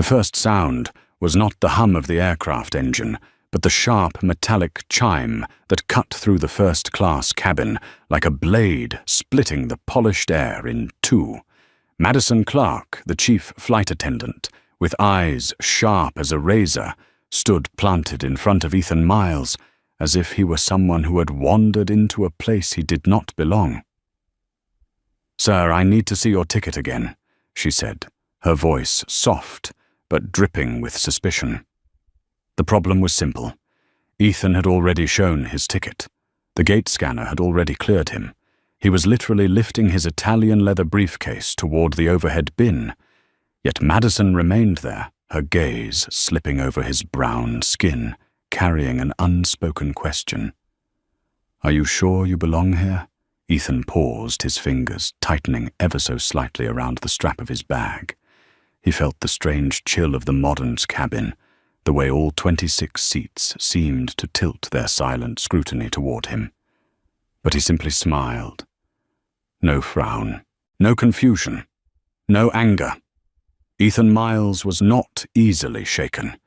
The first sound was not the hum of the aircraft engine, but the sharp metallic chime that cut through the first-class cabin like a blade splitting the polished air in two. Madison Clark, the chief flight attendant, with eyes sharp as a razor, stood planted in front of Ethan Miles, as if he were someone who had wandered into a place he did not belong. "Sir, I need to see your ticket again," she said, her voice soft but dripping with suspicion. The problem was simple. Ethan had already shown his ticket. The gate scanner had already cleared him. He was literally lifting his Italian leather briefcase toward the overhead bin. Yet Madison remained there, her gaze slipping over his brown skin, carrying an unspoken question. "Are you sure you belong here?" Ethan paused, his fingers tightening ever so slightly around the strap of his bag. He felt the strange chill of the Modern's cabin, the way all 26 seats seemed to tilt their silent scrutiny toward him. But he simply smiled. No frown, no confusion, no anger. Ethan Miles was not easily shaken.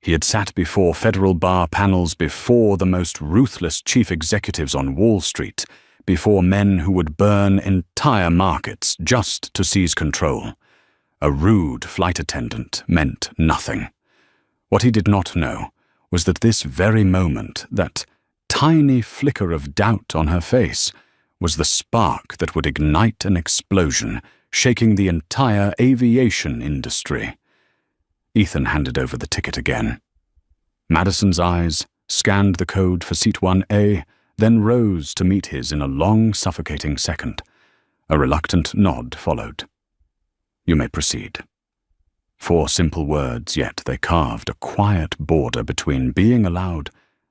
He had sat before federal bar panels, before the most ruthless chief executives on Wall Street, before men who would burn entire markets just to seize control. A rude flight attendant meant nothing. What he did not know was that this very moment, that tiny flicker of doubt on her face, was the spark that would ignite an explosion, shaking the entire aviation industry. Ethan handed over the ticket again. Madison's eyes scanned the code for seat 1A, then rose to meet his in a long, suffocating second. A reluctant nod followed. "You may proceed." 4 simple words, yet they carved a quiet border between being allowed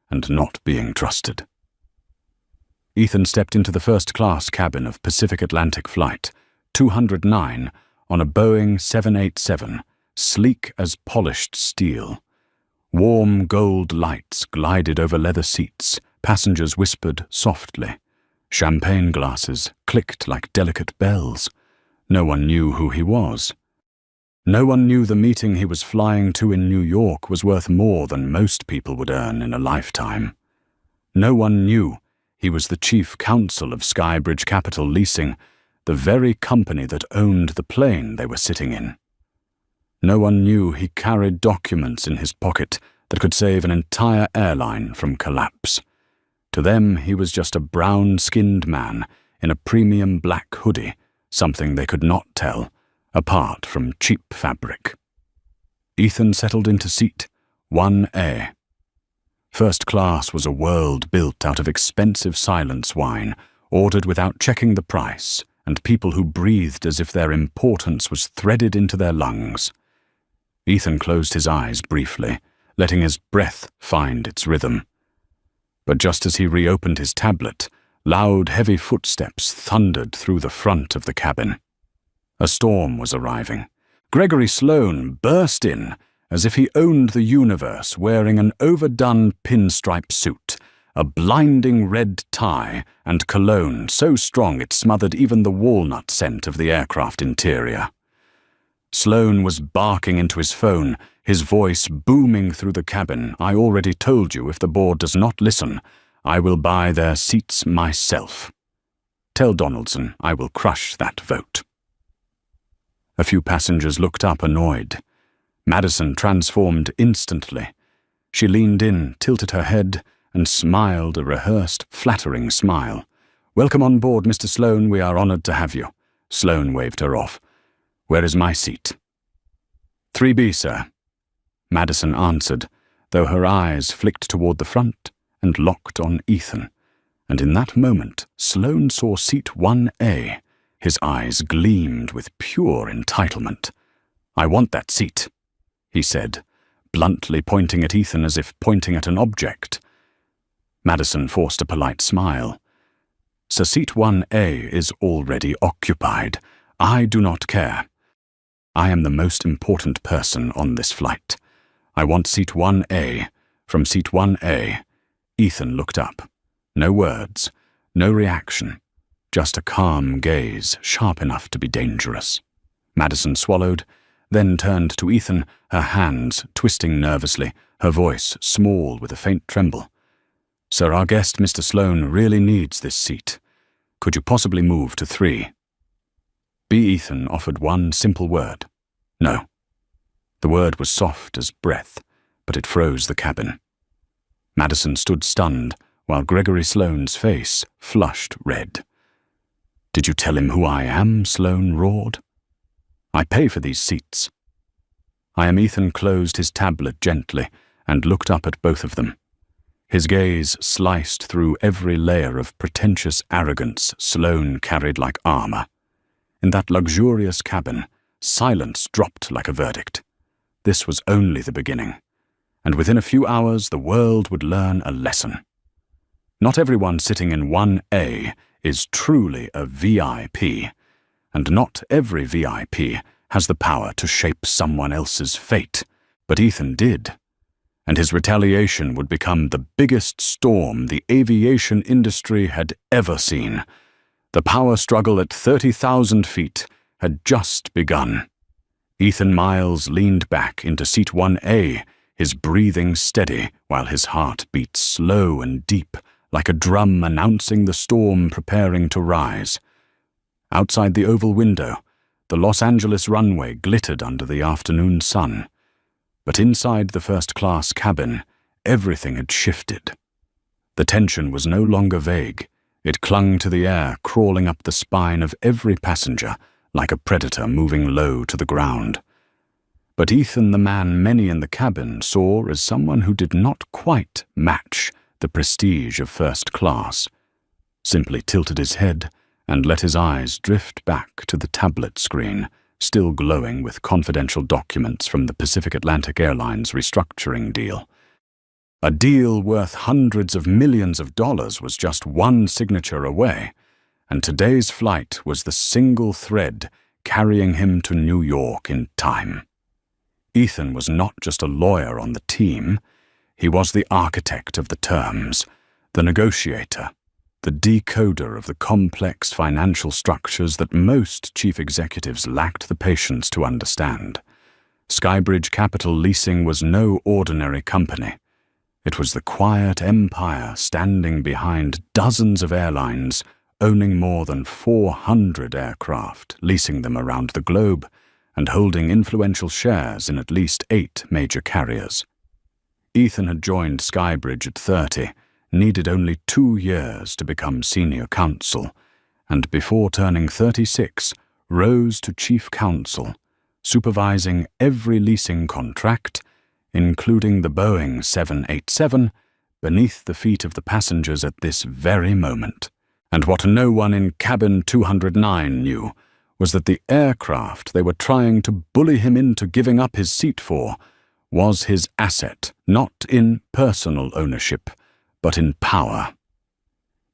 and not being trusted. Ethan stepped into the first-class cabin of Pacific Atlantic Flight 209 on a Boeing 787, sleek as polished steel. Warm gold lights glided over leather seats, passengers whispered softly. Champagne glasses clicked like delicate bells. No one knew who he was. No one knew the meeting he was flying to in New York was worth more than most people would earn in a lifetime. No one knew he was the chief counsel of Skybridge Capital Leasing, the very company that owned the plane they were sitting in. No one knew he carried documents in his pocket that could save an entire airline from collapse. To them, he was just a brown-skinned man in a premium black hoodie, something they could not tell, apart from cheap fabric. Ethan settled into seat 1A. First class was a world built out of expensive silence wine, ordered without checking the price, and people who breathed as if their importance was threaded into their lungs. Ethan closed his eyes briefly, letting his breath find its rhythm. But just as he reopened his tablet, loud, heavy footsteps thundered through the front of the cabin. A storm was arriving. Gregory Sloan burst in as if he owned the universe, wearing an overdone pinstripe suit, a blinding red tie, and cologne so strong it smothered even the walnut scent of the aircraft interior. Sloan was barking into his phone, his voice booming through the cabin. "I already told you, if the board does not listen, I will buy their seats myself. Tell Donaldson I will crush that vote." A few passengers looked up, annoyed. Madison transformed instantly. She leaned in, tilted her head, and smiled a rehearsed, flattering smile. "Welcome on board, Mr. Sloan. We are honored to have you." Sloan waved her off. "Where is my seat?" 3B, sir." Madison answered, though her eyes flicked toward the front and locked on Ethan. And in that moment, Sloan saw seat 1A. His eyes gleamed with pure entitlement. "I want that seat," he said, bluntly pointing at Ethan as if pointing at an object. Madison forced a polite smile. "So seat 1A is already occupied. I do not care. I am the most important person on this flight. I want seat 1A. From seat 1A, Ethan looked up. No words, no reaction. Just a calm gaze, sharp enough to be dangerous. Madison swallowed, then turned to Ethan, her hands twisting nervously, her voice small with a faint tremble. "Sir, our guest, Mr. Sloane, really needs this seat. Could you possibly move to 3? B. Ethan offered one simple word. No. The word was soft as breath, but it froze the cabin. Madison stood stunned, while Gregory Sloane's face flushed red. "Did you tell him who I am?" Sloane roared. "I pay for these seats." I am. Ethan closed his tablet gently and looked up at both of them. His gaze sliced through every layer of pretentious arrogance Sloane carried like armor. In that luxurious cabin, silence dropped like a verdict. This was only the beginning, and within a few hours the world would learn a lesson. Not everyone sitting in 1A is truly a VIP, and not every VIP has the power to shape someone else's fate, but Ethan did. And his retaliation would become the biggest storm the aviation industry had ever seen. The power struggle at 30,000 feet had just begun. Ethan Miles leaned back into seat 1A, his breathing steady while his heart beat slow and deep, like a drum announcing the storm preparing to rise. Outside the oval window, the Los Angeles runway glittered under the afternoon sun. But inside the first-class cabin, everything had shifted. The tension was no longer vague. It clung to the air, crawling up the spine of every passenger, like a predator moving low to the ground. But Ethan, the man many in the cabin saw as someone who did not quite match the prestige of first class, simply tilted his head and let his eyes drift back to the tablet screen, still glowing with confidential documents from the Pacific Atlantic Airlines restructuring deal. A deal worth hundreds of millions of dollars was just one signature away, and today's flight was the single thread carrying him to New York in time. Ethan was not just a lawyer on the team. He was the architect of the terms, the negotiator, the decoder of the complex financial structures that most chief executives lacked the patience to understand. Skybridge Capital Leasing was no ordinary company. It was the quiet empire standing behind dozens of airlines, owning more than 400 aircraft, leasing them around the globe, and holding influential shares in at least 8 major carriers. Ethan had joined Skybridge at 30, needed only 2 years to become senior counsel, and before turning 36, rose to chief counsel, supervising every leasing contract, including the Boeing 787, beneath the feet of the passengers at this very moment. And what no one in cabin 209 knew was that the aircraft they were trying to bully him into giving up his seat for was his asset, not in personal ownership, but in power.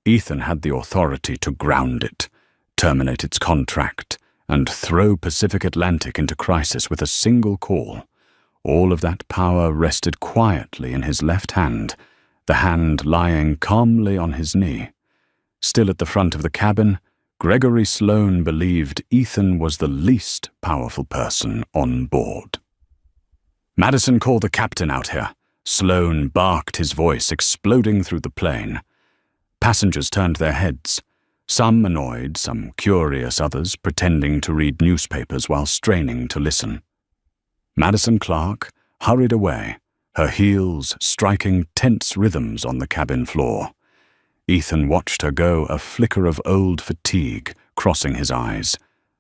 Ethan had the authority to ground it, terminate its contract, and throw Pacific Atlantic into crisis with a single call. All of that power rested quietly in his left hand, the hand lying calmly on his knee. Still at the front of the cabin, Gregory Sloane believed Ethan was the least powerful person on board. "Madison, call the captain out here." Sloane barked, his voice exploding through the plane. Passengers turned their heads, some annoyed, some curious, others pretending to read newspapers while straining to listen. Madison Clark hurried away, her heels striking tense rhythms on the cabin floor. Ethan watched her go, a flicker of old fatigue crossing his eyes,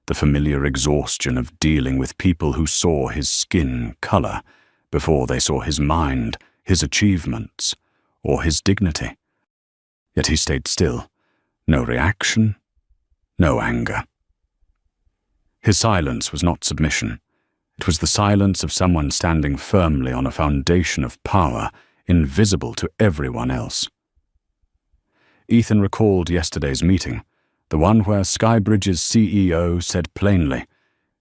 the familiar exhaustion of dealing with people who saw his skin color before they saw his mind, his achievements, or his dignity. Yet he stayed still, no reaction, no anger. His silence was not submission. It was the silence of someone standing firmly on a foundation of power, invisible to everyone else. Ethan recalled yesterday's meeting, the one where Skybridge's CEO said plainly,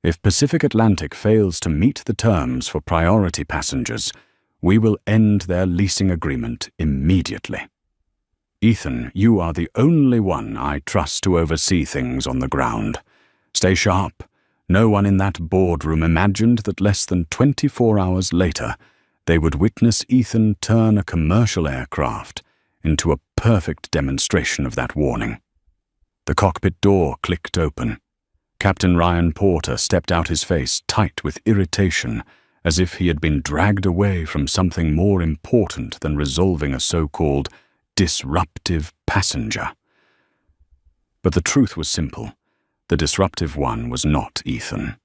"If Pacific Atlantic fails to meet the terms for priority passengers, we will end their leasing agreement immediately. Ethan, you are the only one I trust to oversee things on the ground. Stay sharp, No one in that boardroom imagined that less than 24 hours later, they would witness Ethan turn a commercial aircraft into a perfect demonstration of that warning. The cockpit door clicked open. Captain Ryan Porter stepped out, his face tight with irritation, as if he had been dragged away from something more important than resolving a so-called disruptive passenger. But the truth was simple. The disruptive one was not Ethan.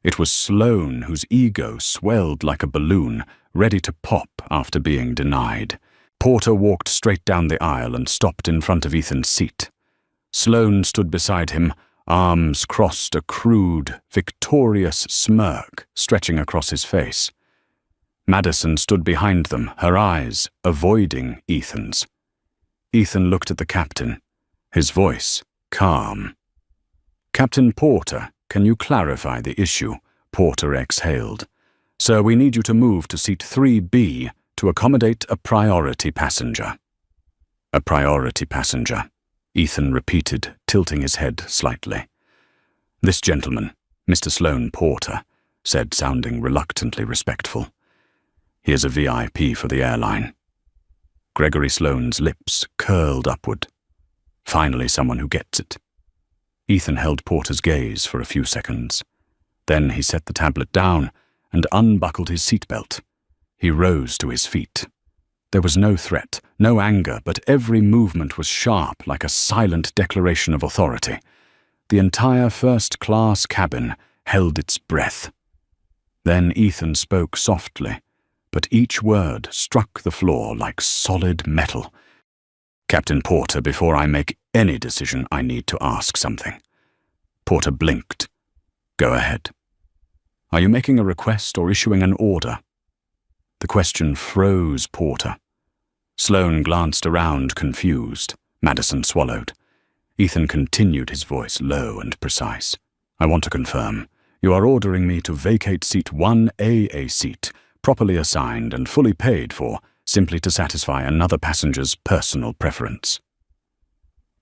It was Sloane, whose ego swelled like a balloon, ready to pop after being denied. Porter walked straight down the aisle and stopped in front of Ethan's seat. Sloane stood beside him, arms crossed, a crude, victorious smirk stretching across his face. Madison stood behind them, her eyes avoiding Ethan's. Ethan looked at the captain, his voice calm. "Captain Porter, can you clarify the issue?" Porter exhaled. "Sir, we need you to move to seat 3B to accommodate a priority passenger." "A priority passenger," Ethan repeated, tilting his head slightly. "This gentleman, Mr. Sloane Porter," said, sounding reluctantly respectful. "He is a VIP for the airline." Gregory Sloane's lips curled upward. Finally, someone who gets it. Ethan held Porter's gaze for a few seconds. Then he set the tablet down and unbuckled his seatbelt. He rose to his feet. There was no threat, no anger, but every movement was sharp, like a silent declaration of authority. The entire first-class cabin held its breath. Then Ethan spoke softly, but each word struck the floor like solid metal. "Captain Porter, before I make any decision, I need to ask something." Porter blinked. "Go ahead." "Are you making a request or issuing an order?" The question froze Porter. Sloane glanced around, confused. Madison swallowed. Ethan continued, his voice low and precise. "I want to confirm. You are ordering me to vacate seat 1A, a seat, properly assigned and fully paid for, simply to satisfy another passenger's personal preference."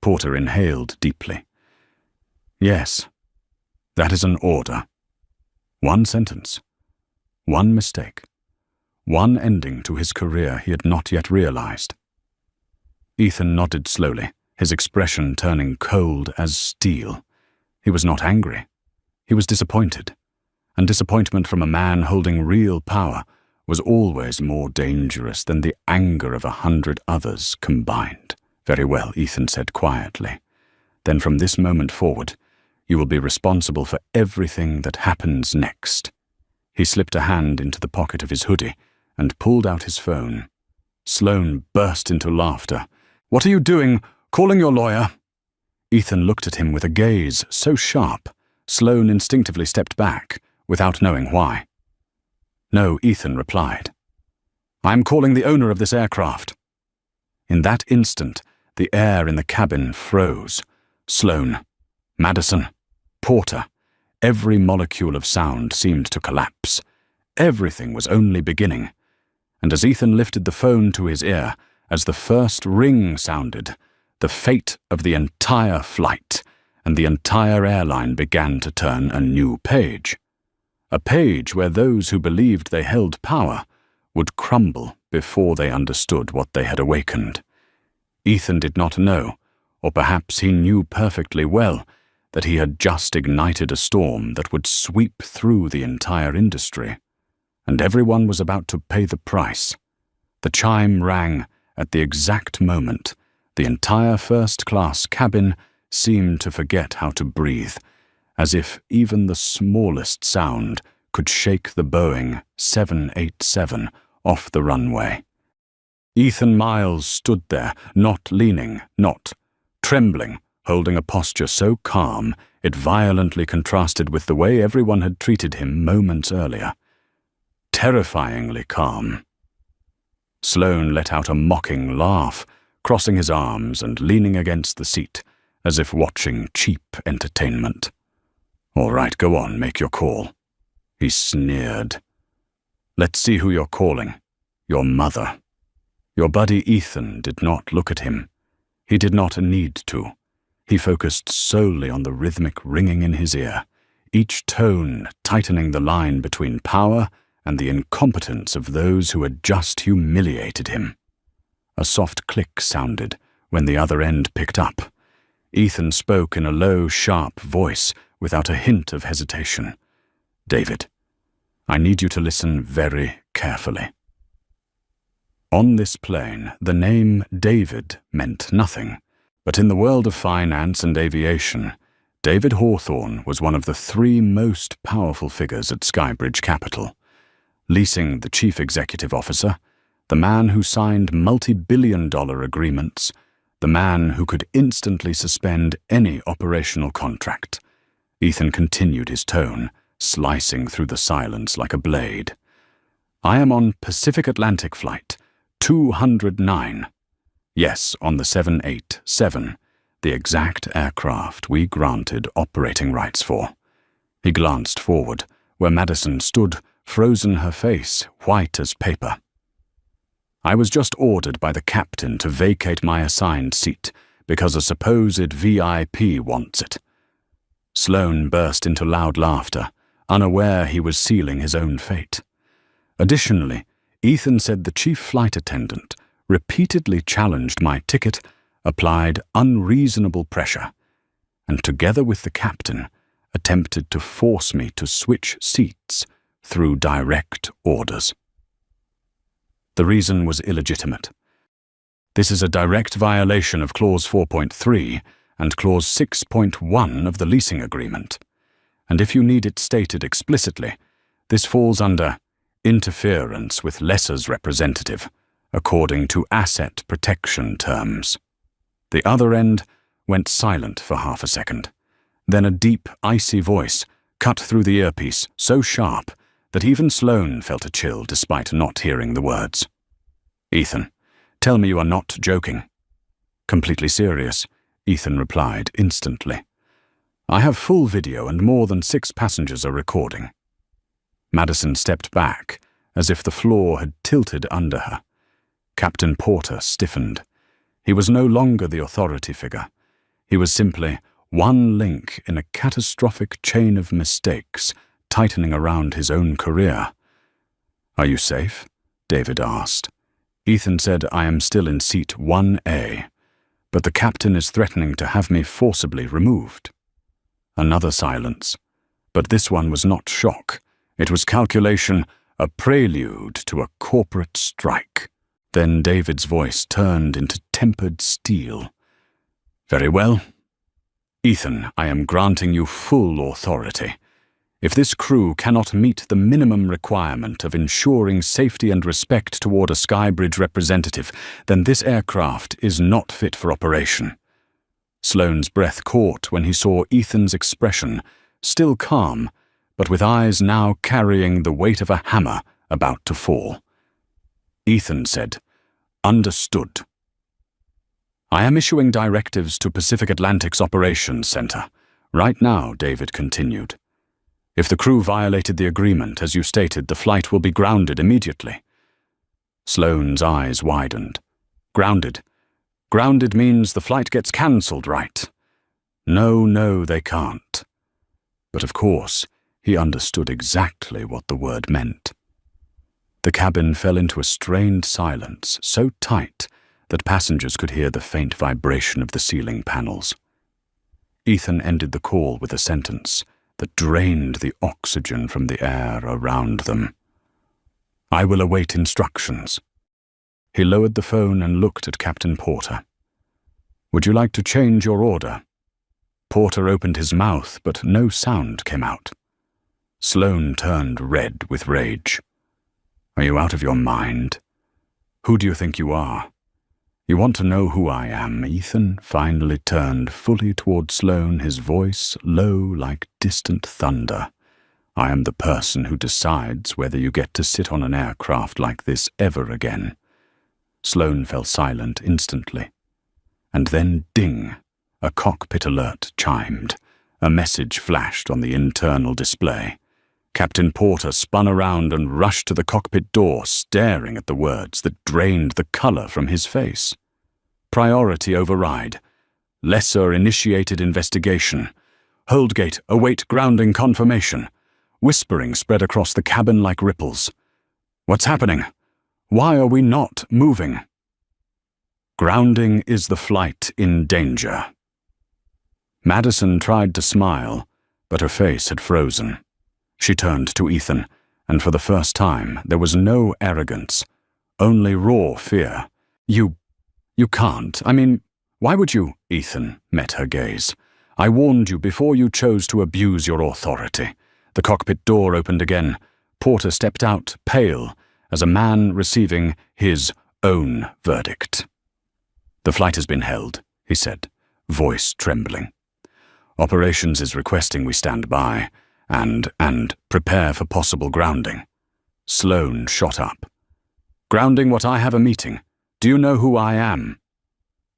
Porter inhaled deeply. "Yes, that is an order. One sentence. One mistake. One ending to his career he had not yet realized." Ethan nodded slowly, his expression turning cold as steel. He was not angry. He was disappointed. And disappointment from a man holding real power was always more dangerous than the anger of 100 others combined. "Very well," Ethan said quietly. "Then from this moment forward, you will be responsible for everything that happens next." He slipped a hand into the pocket of his hoodie and pulled out his phone. Sloane burst into laughter. "What are you doing? Calling your lawyer?" Ethan looked at him with a gaze so sharp, Sloane instinctively stepped back, without knowing why. "No," Ethan replied. "I'm calling the owner of this aircraft." In that instant, the air in the cabin froze. Sloane, Madison, Porter, every molecule of sound seemed to collapse. Everything was only beginning. And as Ethan lifted the phone to his ear, as the first ring sounded, the fate of the entire flight and the entire airline began to turn a new page. A page where those who believed they held power would crumble before they understood what they had awakened. Ethan did not know, or perhaps he knew perfectly well, that he had just ignited a storm that would sweep through the entire industry. And everyone was about to pay the price. The chime rang at the exact moment. The entire first-class cabin seemed to forget how to breathe, as if even the smallest sound could shake the Boeing 787 off the runway. Ethan Miles stood there, not leaning, not trembling, holding a posture so calm it violently contrasted with the way everyone had treated him moments earlier. Terrifyingly calm. Sloane let out a mocking laugh, crossing his arms and leaning against the seat, as if watching cheap entertainment. "All right, go on, make your call." He sneered. "Let's see who you're calling. Your mother." Your buddy Ethan did not look at him. He did not need to. He focused solely on the rhythmic ringing in his ear. each tone tightening the line between power and the incompetence of those who had just humiliated him. A soft click sounded when the other end picked up. Ethan spoke in a low, sharp voice without a hint of hesitation. "David, I need you to listen very carefully." On this plane, the name David meant nothing, but in the world of finance and aviation, David Hawthorne was one of the three most powerful figures at Skybridge Capital. Leasing the chief executive officer, the man who signed multi-billion-dollar agreements, the man who could instantly suspend any operational contract. Ethan continued his tone, slicing through the silence like a blade. "I am on Pacific Atlantic Flight 209. Yes, on the 787, the exact aircraft we granted operating rights for." He glanced forward, where Madison stood, frozen, her face white as paper. "I was just ordered by the captain to vacate my assigned seat because a supposed VIP wants it." Sloane burst into loud laughter, unaware he was sealing his own fate. Additionally, Ethan said the chief flight attendant repeatedly challenged my ticket, applied unreasonable pressure, and together with the captain, attempted to force me to switch seats through direct orders. The reason was illegitimate. This is a direct violation of Clause 4.3 and Clause 6.1 of the leasing agreement, and if you need it stated explicitly, this falls under interference with lessor's representative, according to asset protection terms. The other end went silent for half a second. Then a deep, icy voice cut through the earpiece so sharp that even Sloane felt a chill despite not hearing the words. "Ethan, tell me you are not joking." "Completely serious," Ethan replied instantly. "I have full video and more than 6 passengers are recording." Madison stepped back, as if the floor had tilted under her. Captain Porter stiffened. He was no longer the authority figure. He was simply one link in a catastrophic chain of mistakes tightening around his own career. "Are you safe?" David asked. Ethan said, "I am still in seat 1A, but the captain is threatening to have me forcibly removed." Another silence, but this one was not shock. It was calculation, a prelude to a corporate strike. Then David's voice turned into tempered steel. "Very well. Ethan, I am granting you full authority. If this crew cannot meet the minimum requirement of ensuring safety and respect toward a Skybridge representative, then this aircraft is not fit for operation." Sloane's breath caught when he saw Ethan's expression, still calm, but with eyes now carrying the weight of a hammer about to fall. Ethan said, "Understood." "I am issuing directives to Pacific Atlantic's Operations Center. Right now," David continued. "If the crew violated the agreement, as you stated, the flight will be grounded immediately." Sloane's eyes widened. "Grounded? Grounded means the flight gets cancelled, right?" No, they can't." But of course, he understood exactly what the word meant. The cabin fell into a strained silence so tight that passengers could hear the faint vibration of the ceiling panels. Ethan ended the call with a sentence that drained the oxygen from the air around them. "I will await instructions." He lowered the phone and looked at Captain Porter. "Would you like to change your order?" Porter opened his mouth, but no sound came out. Sloane turned red with rage. "Are you out of your mind? Who do you think you are?" "You want to know who I am?" Ethan finally turned fully toward Sloane, his voice low like distant thunder. "I am the person who decides whether you get to sit on an aircraft like this ever again." Sloane fell silent instantly. And then ding, a cockpit alert chimed. A message flashed on the internal display. Captain Porter spun around and rushed to the cockpit door, staring at the words that drained the color from his face. "Priority override. Lessor initiated investigation. Hold gate, await grounding confirmation. Whispering spread across the cabin like ripples. What's happening? Why are we not moving? Grounding is the flight in danger. Madison tried to smile, but her face had frozen. She turned to Ethan, and for the first time there was no arrogance, only raw fear. You can't. I mean, why would you? Ethan met her gaze. I warned you before you chose to abuse your authority. The cockpit door opened again. Porter stepped out, pale, as a man receiving his own verdict. The flight has been held, he said, voice trembling. Operations is requesting we stand by and prepare for possible grounding. Sloane shot up. Grounding what? I have a meeting. Do you know who I am?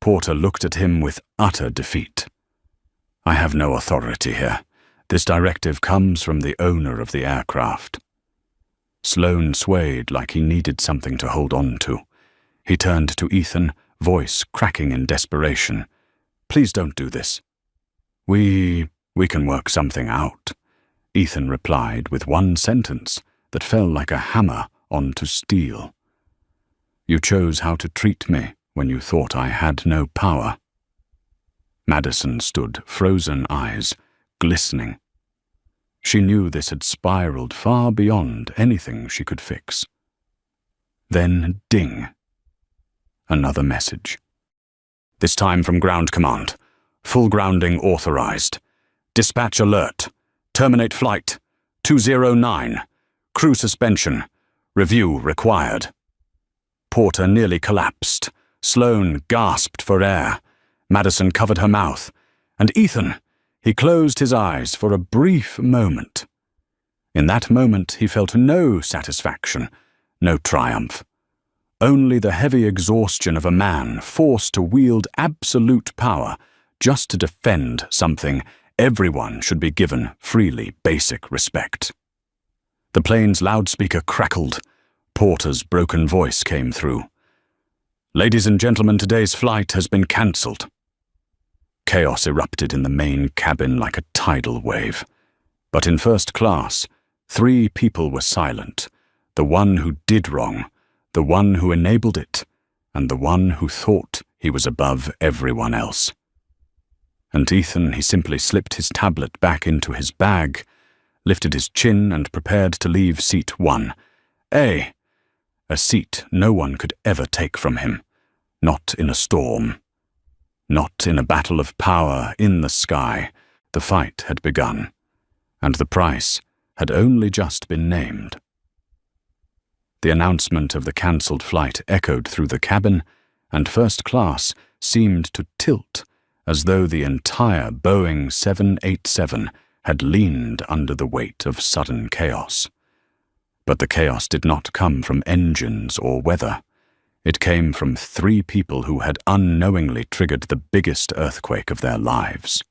Porter looked at him with utter defeat. I have no authority here. This directive comes from the owner of the aircraft. Sloane swayed like he needed something to hold on to. He turned to Ethan, voice cracking in desperation. Please don't do this. We can work something out, Ethan replied with one sentence that fell like a hammer onto steel. You chose how to treat me when you thought I had no power. Madison stood, frozen eyes, glistening. She knew this had spiraled far beyond anything she could fix. Then ding. Another message. This time from Ground Command. Full grounding authorized. Dispatch alert. Terminate flight. 209. Crew suspension. Review required. Porter nearly collapsed. Sloane gasped for air. Madison covered her mouth. And Ethan, he closed his eyes for a brief moment. In that moment he felt no satisfaction, no triumph. Only the heavy exhaustion of a man forced to wield absolute power just to defend something everyone should be given freely basic respect. The plane's loudspeaker crackled. Porter's broken voice came through. Ladies and gentlemen, today's flight has been cancelled. Chaos erupted in the main cabin like a tidal wave. But in first class, 3 people were silent. The one who did wrong, the one who enabled it, and the one who thought he was above everyone else. And Ethan, he simply slipped his tablet back into his bag, lifted his chin and prepared to leave seat 1A. A seat no one could ever take from him. Not in a storm. Not in a battle of power in the sky. The fight had begun, and the price had only just been named. The announcement of the cancelled flight echoed through the cabin, and first class seemed to tilt as though the entire Boeing 787 had leaned under the weight of sudden chaos. But the chaos did not come from engines or weather. It came from 3 people who had unknowingly triggered the biggest earthquake of their lives.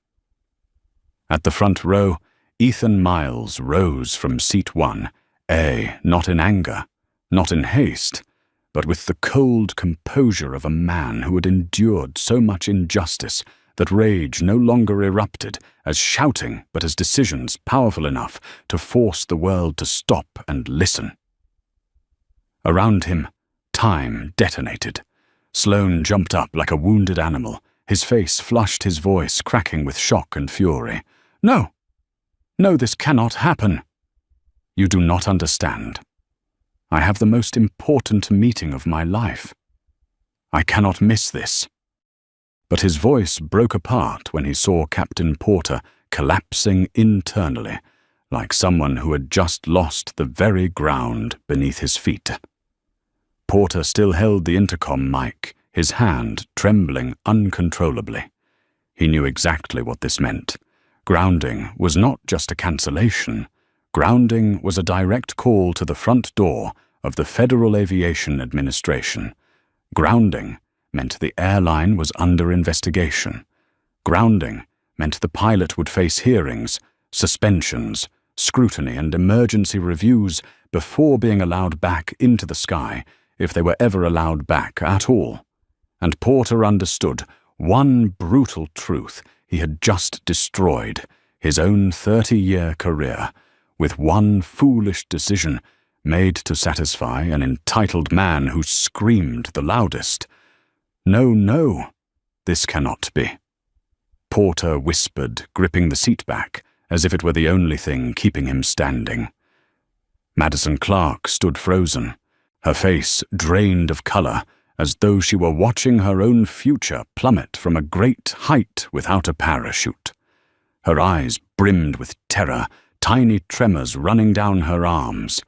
At the front row, Ethan Miles rose from seat 1A, not in anger, not in haste, but with the cold composure of a man who had endured so much injustice that rage no longer erupted as shouting, but as decisions powerful enough to force the world to stop and listen. Around him, time detonated. Sloane jumped up like a wounded animal, his face flushed, his voice cracking with shock and fury. No! No, this cannot happen. You do not understand. I have the most important meeting of my life. I cannot miss this. But his voice broke apart when he saw Captain Porter collapsing internally, like someone who had just lost the very ground beneath his feet. Porter still held the intercom mic, his hand trembling uncontrollably. He knew exactly what this meant. Grounding was not just a cancellation. Grounding was a direct call to the front door of the Federal Aviation Administration. Grounding meant the airline was under investigation. Grounding meant the pilot would face hearings, suspensions, scrutiny, and emergency reviews before being allowed back into the sky, if they were ever allowed back at all. And Porter understood one brutal truth he had just destroyed. his own 30-year career, with one foolish decision made to satisfy an entitled man who screamed the loudest. No, no, this cannot be. Porter whispered, gripping the seat back, as if it were the only thing keeping him standing. Madison Clark stood frozen, her face drained of color, as though she were watching her own future plummet from a great height without a parachute. Her eyes brimmed with terror, tiny tremors running down her arms.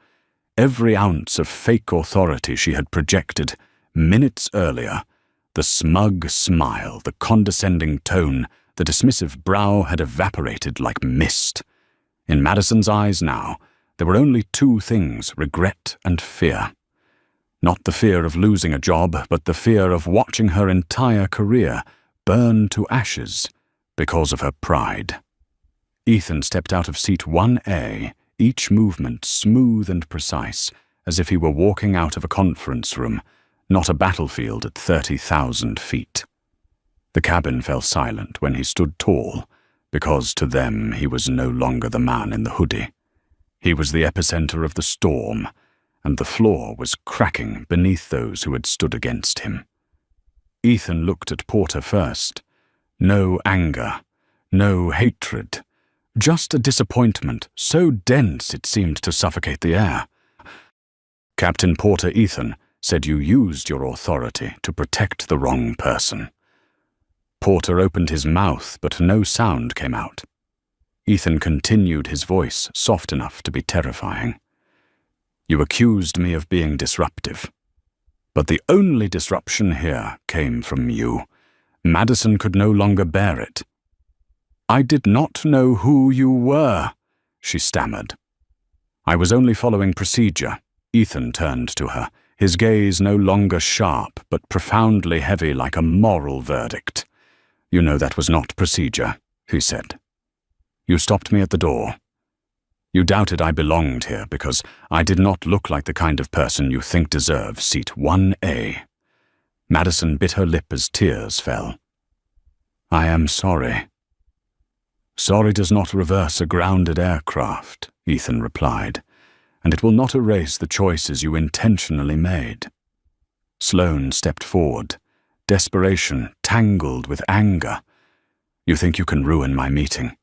Every ounce of fake authority she had projected minutes earlier, the smug smile, the condescending tone, the dismissive brow had evaporated like mist. In Madison's eyes now, there were only two things, regret and fear. Not the fear of losing a job, but the fear of watching her entire career burn to ashes because of her pride. Ethan stepped out of seat 1A, each movement smooth and precise, as if he were walking out of a conference room, not a battlefield at 30,000 feet. The cabin fell silent when he stood tall, because to them he was no longer the man in the hoodie. He was the epicenter of the storm, and the floor was cracking beneath those who had stood against him. Ethan looked at Porter first. No anger, no hatred, just a disappointment so dense it seemed to suffocate the air. "Captain Porter Ethan said you used your authority to protect the wrong person." Porter opened his mouth, but no sound came out. Ethan continued, his voice soft enough to be terrifying. "You accused me of being disruptive. But the only disruption here came from you. Madison could no longer bear it." "I did not know who you were," she stammered. "I was only following procedure." Ethan turned to her, his gaze no longer sharp, but profoundly heavy like a moral verdict. "You know that was not procedure," he said. "You stopped me at the door. You doubted I belonged here because I did not look like the kind of person you think deserves seat 1A. Madison bit her lip as tears fell. "I am sorry." "Sorry does not reverse a grounded aircraft," Ethan replied, "and it will not erase the choices you intentionally made." Sloane stepped forward, desperation tangled with anger. "You think you can ruin my meeting?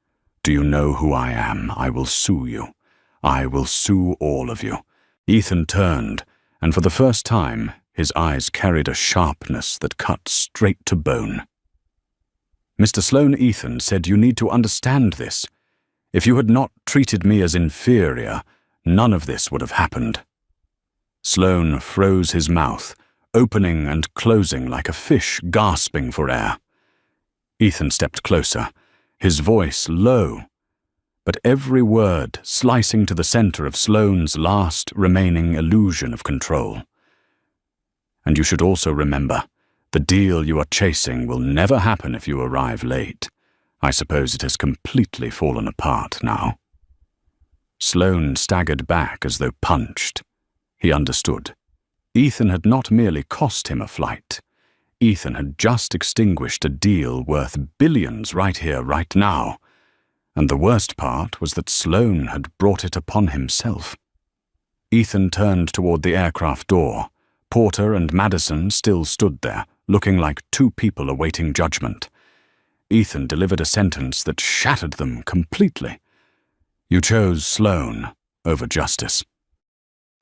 Do you know who I am? I will sue you. I will sue all of you." Ethan turned, and for the first time, his eyes carried a sharpness that cut straight to bone. "Mr. Sloane Ethan said you need to understand this. If you had not treated me as inferior, none of this would have happened." Sloane froze his mouth, opening and closing like a fish gasping for air. Ethan stepped closer, his voice low, but every word slicing to the center of Sloane's last remaining illusion of control. "And you should also remember, the deal you are chasing will never happen if you arrive late. I suppose it has completely fallen apart now." Sloane staggered back as though punched. He understood. Ethan had not merely cost him a flight. Ethan had just extinguished a deal worth billions right here, right now. And the worst part was that Sloane had brought it upon himself. Ethan turned toward the aircraft door. Porter and Madison still stood there, looking like two people awaiting judgment. Ethan delivered a sentence that shattered them completely. "You chose Sloane over justice.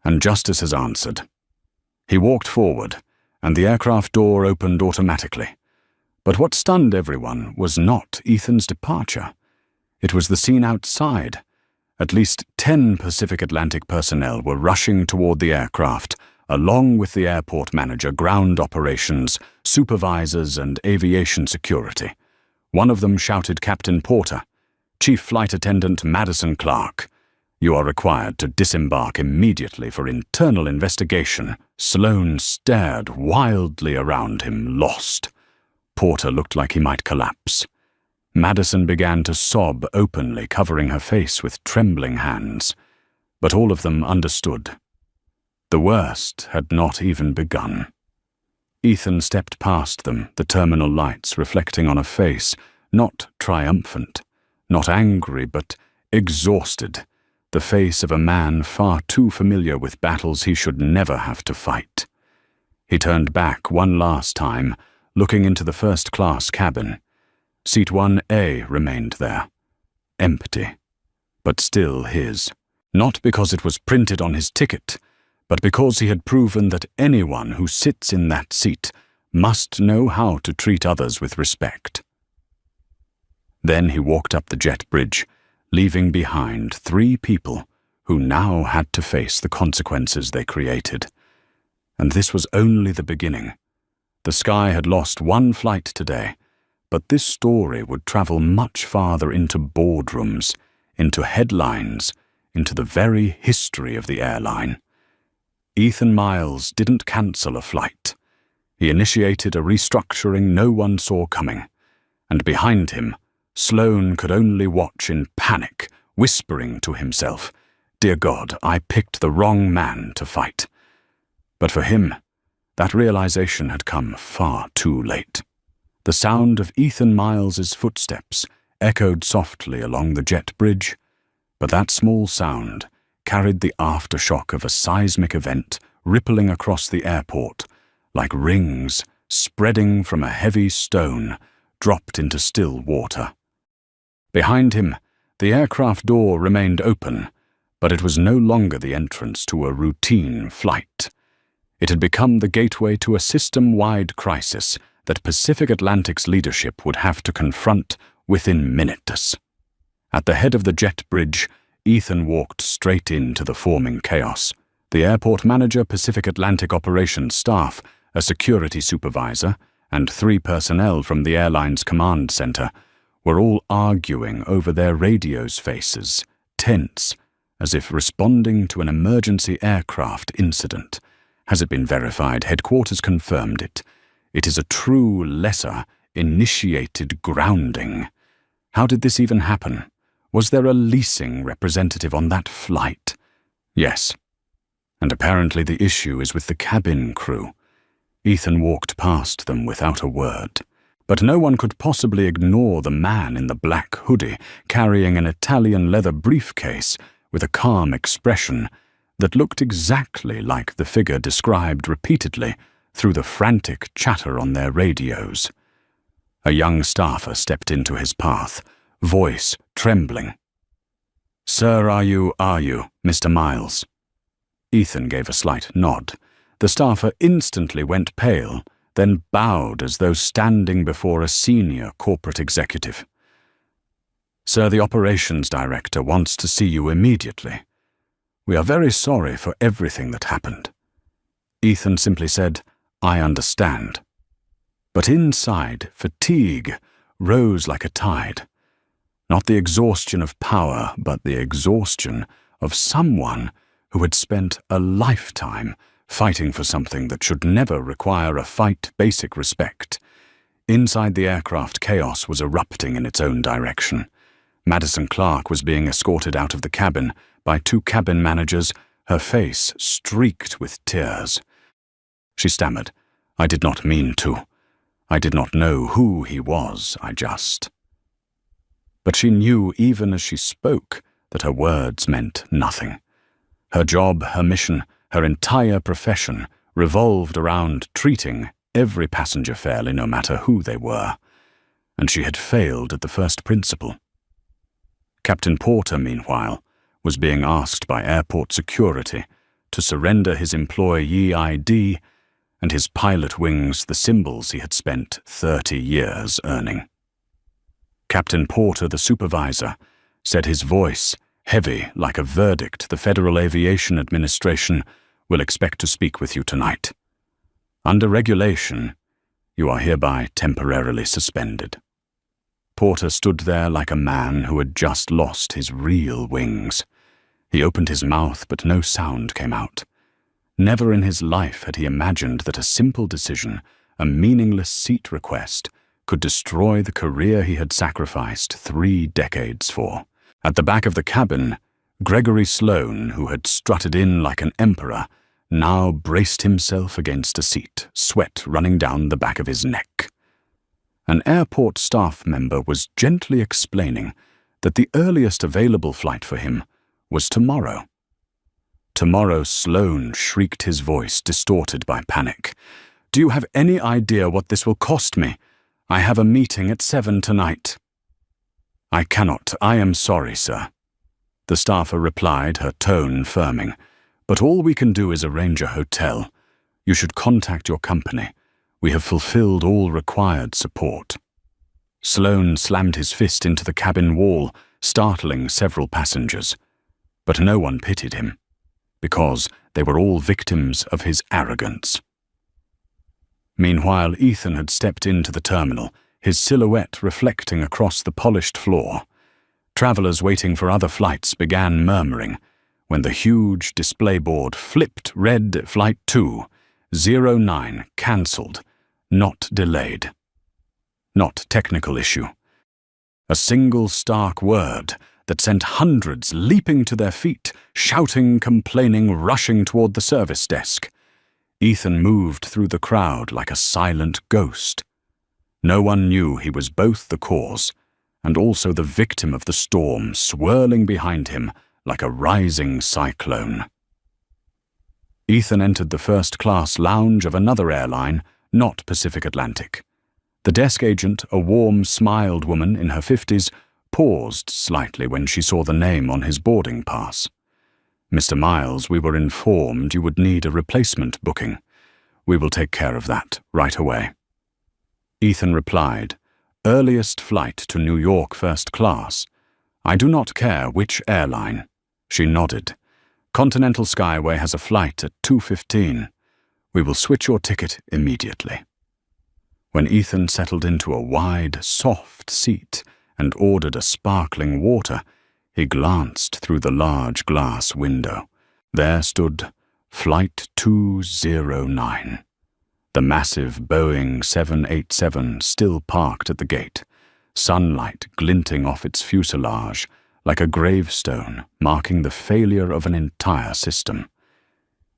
And justice has answered." He walked forward, and the aircraft door opened automatically. But what stunned everyone was not Ethan's departure. It was the scene outside. At least 10 Pacific Atlantic personnel were rushing toward the aircraft, along with the airport manager, ground operations, supervisors, and aviation security. One of them shouted Captain Porter, "Chief Flight Attendant Madison Clark, you are required to disembark immediately for internal investigation." Sloane stared wildly around him, lost. Porter looked like he might collapse. Madison began to sob openly, covering her face with trembling hands. But all of them understood. The worst had not even begun. Ethan stepped past them, the terminal lights reflecting on a face, not triumphant, Not angry, but exhausted, the face of a man far too familiar with battles he should never have to fight. He turned back one last time, looking into the first-class cabin. Seat 1A remained there, empty, but still his. Not because it was printed on his ticket, but because he had proven that anyone who sits in that seat must know how to treat others with respect. Then he walked up the jet bridge, leaving behind 3 people who now had to face the consequences they created. And this was only the beginning. The Sky had lost 1 flight today, but this story would travel much farther into boardrooms, into headlines, into the very history of the airline. Ethan Miles didn't cancel a flight. He initiated a restructuring no one saw coming, and behind him, Sloane could only watch in panic, whispering to himself, "Dear God, I picked the wrong man to fight." But for him, that realization had come far too late. The sound of Ethan Miles's footsteps echoed softly along the jet bridge, but that small sound carried the aftershock of a seismic event rippling across the airport, like rings spreading from a heavy stone dropped into still water. Behind him, the aircraft door remained open, but it was no longer the entrance to a routine flight. It had become the gateway to a system-wide crisis that Pacific Atlantic's leadership would have to confront within minutes. At the head of the jet bridge, Ethan walked straight into the forming chaos. The airport manager, Pacific Atlantic operations staff, a security supervisor, and 3 personnel from the airline's command center were all arguing over their radios' faces, tense, as if responding to an emergency aircraft incident. Has it been verified? Headquarters confirmed it. It is a true lesser initiated grounding. How did this even happen? Was there a leasing representative on that flight? Yes. And apparently the issue is with the cabin crew. Ethan walked past them without a word. But no one could possibly ignore the man in the black hoodie, carrying an Italian leather briefcase with a calm expression that looked exactly like the figure described repeatedly through the frantic chatter on their radios. A young staffer stepped into his path, voice trembling. "Sir, are you, Mr. Miles?" Ethan gave a slight nod. The staffer instantly went pale, then bowed as though standing before a senior corporate executive. "Sir, the operations director wants to see you immediately. We are very sorry for everything that happened." Ethan simply said, "I understand." But inside, fatigue rose like a tide. Not the exhaustion of power, but the exhaustion of someone who had spent a lifetime fighting for something that should never require a fight basic respect. Inside the aircraft, chaos was erupting in its own direction. Madison Clark was being escorted out of the cabin by 2 cabin managers, her face streaked with tears. She stammered, "I did not mean to. I did not know who he was, I just..." But she knew even as she spoke that her words meant nothing. Her job, her mission, her entire profession revolved around treating every passenger fairly, no matter who they were. And she had failed at the first principle. Captain Porter, meanwhile, was being asked by airport security to surrender his employee ID and his pilot wings, the symbols he had spent 30 years earning. Captain Porter, the supervisor, said, his voice heavy like a verdict, "The Federal Aviation Administration will expect to speak with you tonight. Under regulation, you are hereby temporarily suspended." Porter stood there like a man who had just lost his real wings. He opened his mouth, but no sound came out. Never in his life had he imagined that a simple decision, a meaningless seat request, could destroy the career he had sacrificed 3 decades for. At the back of the cabin, Gregory Sloane, who had strutted in like an emperor, now braced himself against a seat, sweat running down the back of his neck. An airport staff member was gently explaining that the earliest available flight for him was tomorrow. Tomorrow, Sloane shrieked, his voice distorted by panic. "Do you have any idea what this will cost me? I have a meeting at 7 tonight." "I cannot. I am sorry, sir," the staffer replied, her tone firming. "But all we can do is arrange a hotel. You should contact your company. We have fulfilled all required support." Sloane slammed his fist into the cabin wall, startling several passengers. But no one pitied him, because they were all victims of his arrogance. Meanwhile, Ethan had stepped into the terminal, his silhouette reflecting across the polished floor. Travelers waiting for other flights began murmuring when the huge display board flipped, read Flight 209 cancelled, not delayed. Not technical issue. A single stark word that sent hundreds leaping to their feet, shouting, complaining, rushing toward the service desk. Ethan moved through the crowd like a silent ghost. No one knew he was both the cause and also the victim of the storm swirling behind him like a rising cyclone. Ethan entered the first-class lounge of another airline, not Pacific Atlantic. The desk agent, a warm-smiled woman in her 50s, paused slightly when she saw the name on his boarding pass. "Mr. Miles, we were informed you would need a replacement booking. We will take care of that right away." Ethan replied, "Earliest flight to New York first class. I do not care which airline." She nodded. "Continental Skyway has a flight at 2:15. We will switch your ticket immediately." When Ethan settled into a wide, soft seat and ordered a sparkling water, he glanced through the large glass window. There stood Flight 209. The massive Boeing 787 still parked at the gate, sunlight glinting off its fuselage like a gravestone marking the failure of an entire system.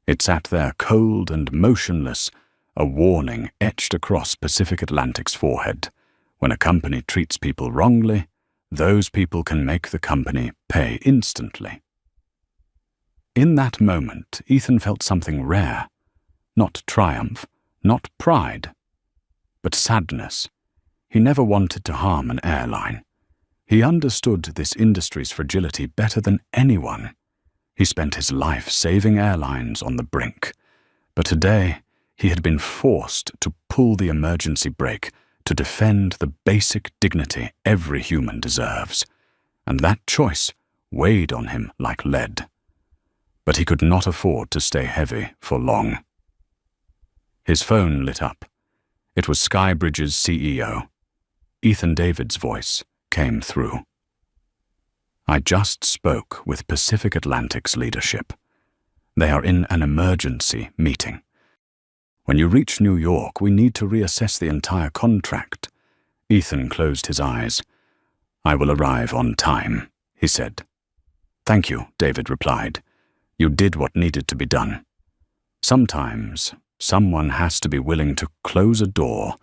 It sat there cold and motionless, a warning etched across Pacific Atlantic's forehead. When a company treats people wrongly, those people can make the company pay instantly. In that moment, Ethan felt something rare. Not triumph, not pride, but sadness. He never wanted to harm an airline. He understood this industry's fragility better than anyone. He spent his life saving airlines on the brink. But today, he had been forced to pull the emergency brake to defend the basic dignity every human deserves. And that choice weighed on him like lead. But he could not afford to stay heavy for long. His phone lit up. It was Skybridge's CEO. Ethan David's voice came through. "I just spoke with Pacific Atlantic's leadership. They are in an emergency meeting. When you reach New York, we need to reassess the entire contract." Ethan closed his eyes. "I will arrive on time," he said. "Thank you," David replied. "You did what needed to be done. Sometimes, someone has to be willing to close a door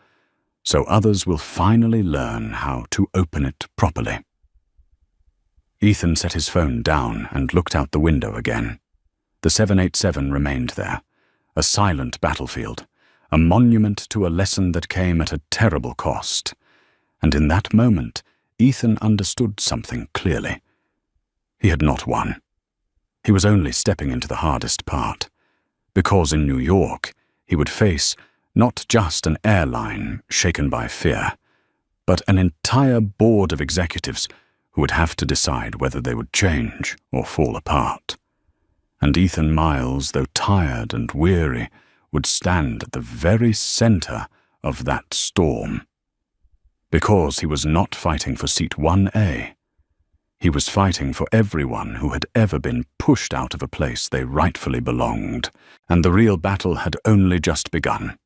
so others will finally learn how to open it properly." Ethan set his phone down and looked out the window again. The 787 remained there, a silent battlefield, a monument to a lesson that came at a terrible cost. And in that moment, Ethan understood something clearly. He had not won. He was only stepping into the hardest part, because in New York, he would face not just an airline shaken by fear, but an entire board of executives who would have to decide whether they would change or fall apart. And Ethan Miles, though tired and weary, would stand at the very center of that storm. Because he was not fighting for seat 1A. He was fighting for everyone who had ever been pushed out of a place they rightfully belonged, and the real battle had only just begun.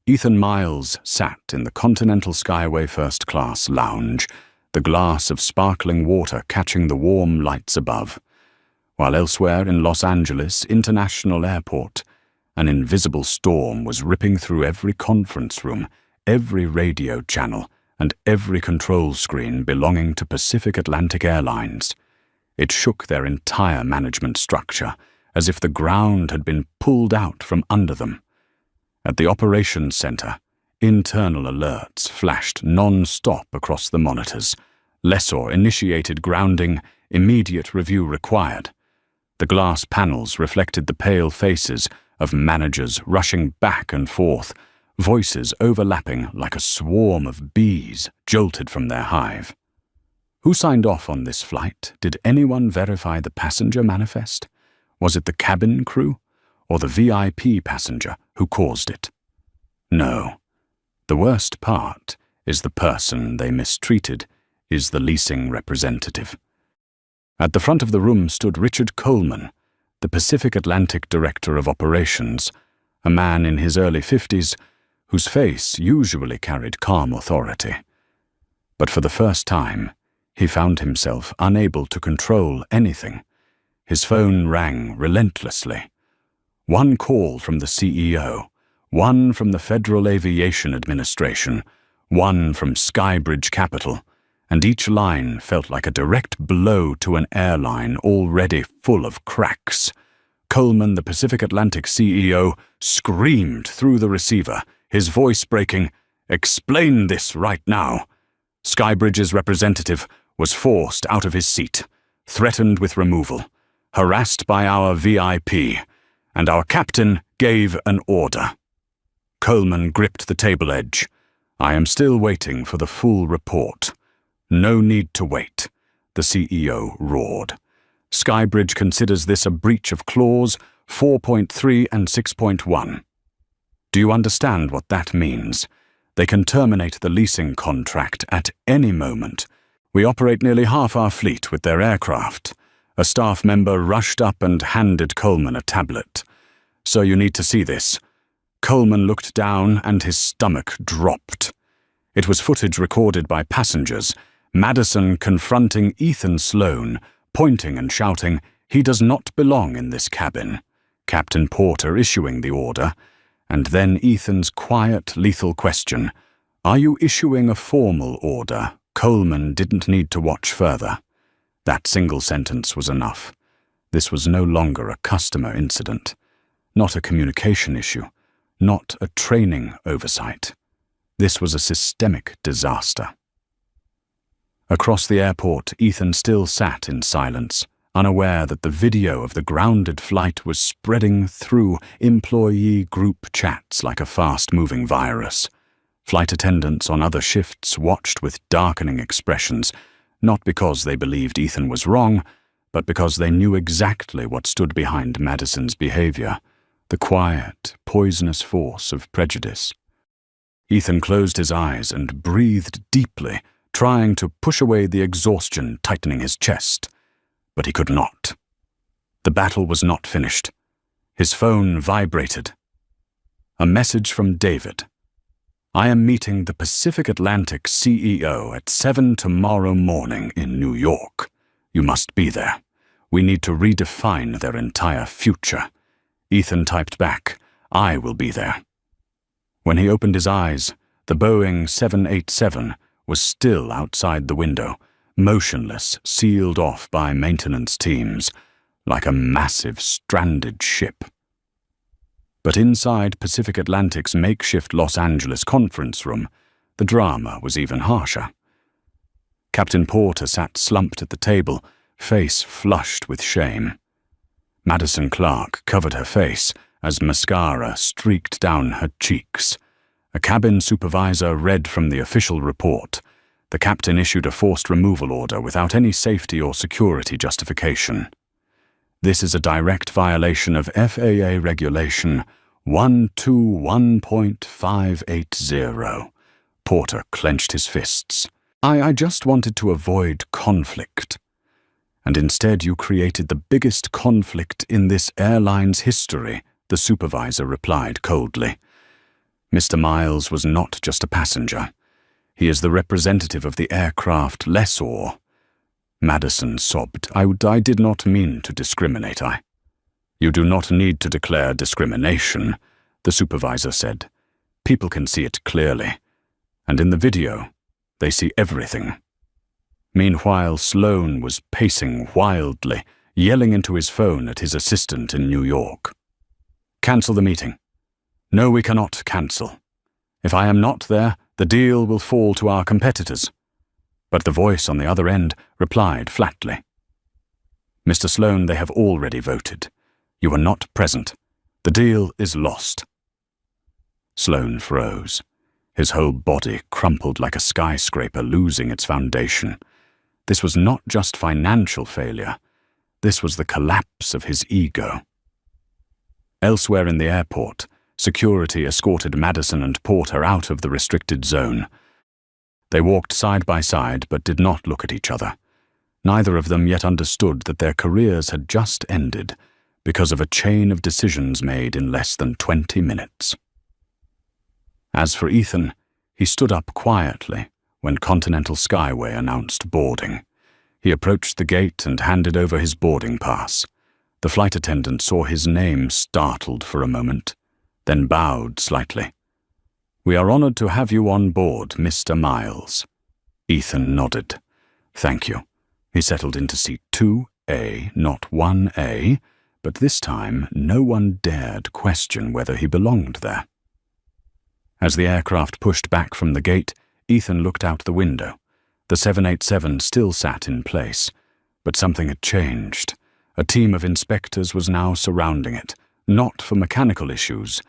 Ethan Miles sat in the Continental Skyway First Class lounge, the glass of sparkling water catching the warm lights above, while elsewhere in Los Angeles International Airport, an invisible storm was ripping through every conference room, every radio channel, and every control screen belonging to Pacific Atlantic Airlines. It shook their entire management structure, as if the ground had been pulled out from under them. At the operations center, internal alerts flashed non-stop across the monitors. Lessor initiated grounding, immediate review required. The glass panels reflected the pale faces of managers rushing back and forth, voices overlapping like a swarm of bees jolted from their hive. Who signed off on this flight? Did anyone verify the passenger manifest? Was it the cabin crew or the VIP passenger who caused it? No. The worst part is the person they mistreated is the leasing representative. At the front of the room stood Richard Coleman, the Pacific Atlantic Director of Operations, a man in his early 50s whose face usually carried calm authority. But for the first time, he found himself unable to control anything. His phone rang relentlessly. One call from the CEO, one from the Federal Aviation Administration, one from Skybridge Capital, and each line felt like a direct blow to an airline already full of cracks. Coleman, the Pacific Atlantic CEO, screamed through the receiver, his voice breaking, "Explain this right now." Skybridge's representative was forced out of his seat, threatened with removal, harassed by our VIP, and our captain gave an order. Coleman gripped the table edge. "I am still waiting for the full report." "No need to wait," the CEO roared. "Skybridge considers this a breach of Clause 4.3 and 6.1. Do you understand what that means? They can terminate the leasing contract at any moment. We operate nearly half our fleet with their aircraft." A staff member rushed up and handed Coleman a tablet. "So you need to see this." Coleman looked down and his stomach dropped. It was footage recorded by passengers, Madison confronting Ethan Sloan, pointing and shouting, "He does not belong in this cabin," Captain Porter issuing the order, and then Ethan's quiet, lethal question, "Are you issuing a formal order?" Coleman didn't need to watch further. That single sentence was enough. This was no longer a customer incident, not a communication issue, not a training oversight. This was a systemic disaster. Across the airport, Ethan still sat in silence, unaware that the video of the grounded flight was spreading through employee group chats like a fast-moving virus. Flight attendants on other shifts watched with darkening expressions, not because they believed Ethan was wrong, but because they knew exactly what stood behind Madison's behavior, the quiet, poisonous force of prejudice. Ethan closed his eyes and breathed deeply, trying to push away the exhaustion tightening his chest. But he could not. The battle was not finished. His phone vibrated. A message from David. "I am meeting the Pacific Atlantic CEO at 7 tomorrow morning in New York. You must be there. We need to redefine their entire future." Ethan typed back, "I will be there." When he opened his eyes, the Boeing 787 was still outside the window, motionless, sealed off by maintenance teams, like a massive stranded ship. But inside Pacific Atlantic's makeshift Los Angeles conference room, the drama was even harsher. Captain Porter sat slumped at the table, face flushed with shame. Madison Clark covered her face as mascara streaked down her cheeks. A cabin supervisor read from the official report. The captain issued a forced removal order without any safety or security justification. "This is a direct violation of FAA Regulation 121.580. Porter clenched his fists. I just wanted to avoid conflict. And instead you created the biggest conflict in this airline's history, the supervisor replied coldly. Mr. Miles was not just a passenger. He is the representative of the aircraft lessor. Madison sobbed. I did not mean to discriminate. You do not need to declare discrimination, the supervisor said. People can see it clearly. And in the video, They see everything. Meanwhile, Sloane was pacing wildly, yelling into his phone at his assistant in New York. "Cancel the meeting." "No, we cannot cancel. If I am not there, the deal will fall to our competitors." But the voice on the other end replied flatly, "Mr. Sloane, they have already voted. You are not present. The deal is lost." Sloane froze. His whole body crumpled like a skyscraper losing its foundation. This was not just financial failure. This was the collapse of his ego. Elsewhere in the airport, security escorted Madison and Porter out of the restricted zone. They walked side by side but did not look at each other. Neither of them yet understood that their careers had just ended because of a chain of decisions made in less than 20 minutes. As for Ethan, he stood up quietly when Continental Skyway announced boarding. He approached the gate and handed over his boarding pass. The flight attendant saw his name startled for a moment, then bowed slightly. "We are honored to have you on board, Mr. Miles." Ethan nodded. "Thank you." He settled into seat 2A, not 1A, but this time no one dared question whether he belonged there. As the aircraft pushed back from the gate, Ethan looked out the window. The 787 still sat in place, but something had changed. A team of inspectors was now surrounding it, not for mechanical issues,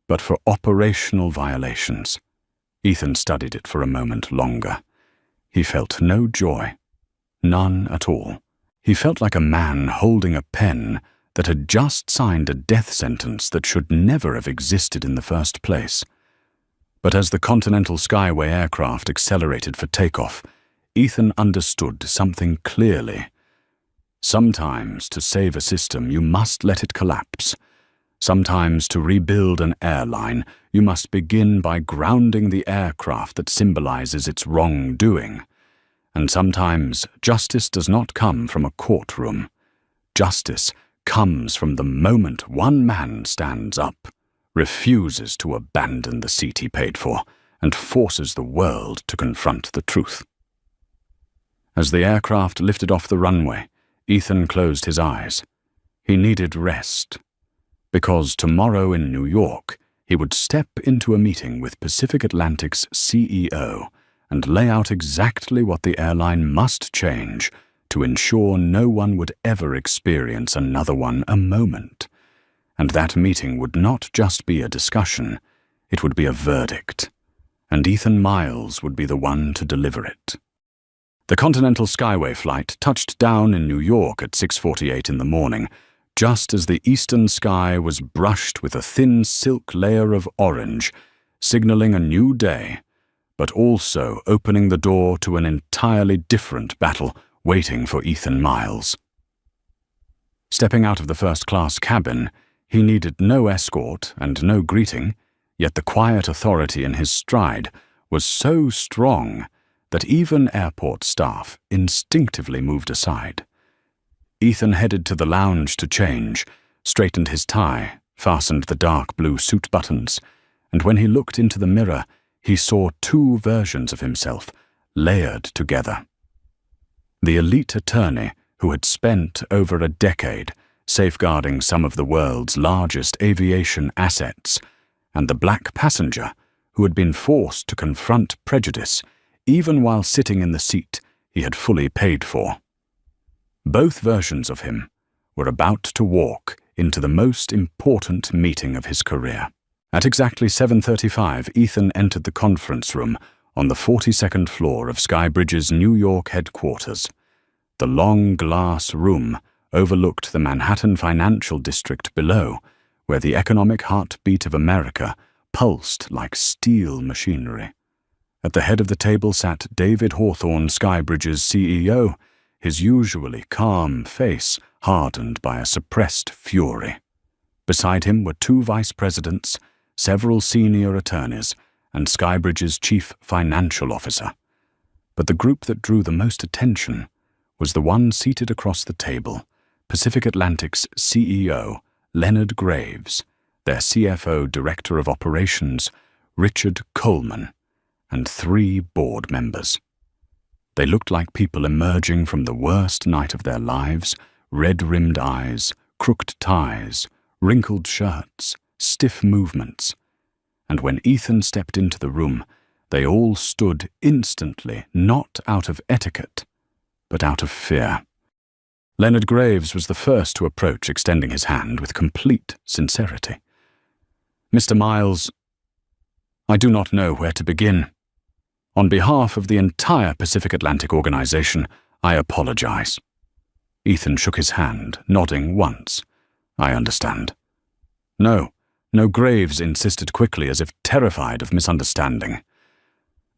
but for operational violations. Ethan studied it for a moment longer. He felt no joy. None at all. He felt like a man holding a pen that had just signed a death sentence that should never have existed in the first place. But as the Continental Skyway aircraft accelerated for takeoff, Ethan understood something clearly. Sometimes, to save a system, you must let it collapse. Sometimes, to rebuild an airline, you must begin by grounding the aircraft that symbolizes its wrongdoing. And sometimes, justice does not come from a courtroom. Justice comes from the moment one man stands up, refuses to abandon the seat he paid for, and forces the world to confront the truth. As the aircraft lifted off the runway, Ethan closed his eyes. He needed rest, because tomorrow in New York, he would step into a meeting with Pacific Atlantic's CEO and lay out exactly what the airline must change to ensure no one would ever experience another one a moment. And that meeting would not just be a discussion, it would be a verdict, and Ethan Miles would be the one to deliver it. The Continental Skyway flight touched down in New York at 6:48 in the morning, just as the eastern sky was brushed with a thin silk layer of orange, signaling a new day, but also opening the door to an entirely different battle waiting for Ethan Miles. Stepping out of the first-class cabin, he needed no escort and no greeting, yet the quiet authority in his stride was so strong that even airport staff instinctively moved aside. Ethan headed to the lounge to change, straightened his tie, fastened the dark blue suit buttons, and when he looked into the mirror, he saw two versions of himself, layered together. The elite attorney who had spent over a decade safeguarding some of the world's largest aviation assets, and the black passenger who had been forced to confront prejudice even while sitting in the seat he had fully paid for. Both versions of him were about to walk into the most important meeting of his career. At exactly 7:35, Ethan entered the conference room on the 42nd floor of Skybridge's New York headquarters. The long glass room overlooked the Manhattan financial district below, where the economic heartbeat of America pulsed like steel machinery. At the head of the table sat David Hawthorne, Skybridge's CEO, his usually calm face hardened by a suppressed fury. Beside him were two vice presidents, several senior attorneys, and Skybridge's chief financial officer. But the group that drew the most attention was the one seated across the table, Pacific Atlantic's CEO, Leonard Graves, their CFO Director of Operations, Richard Coleman, and 3 board members. They looked like people emerging from the worst night of their lives, red-rimmed eyes, crooked ties, wrinkled shirts, stiff movements. And when Ethan stepped into the room, they all stood instantly, not out of etiquette, but out of fear. Leonard Graves was the first to approach, extending his hand with complete sincerity. "Mr. Miles, I do not know where to begin. On behalf of the entire Pacific Atlantic Organization, I apologize." Ethan shook his hand, nodding once. "I understand." No, Graves insisted quickly, as if terrified of misunderstanding.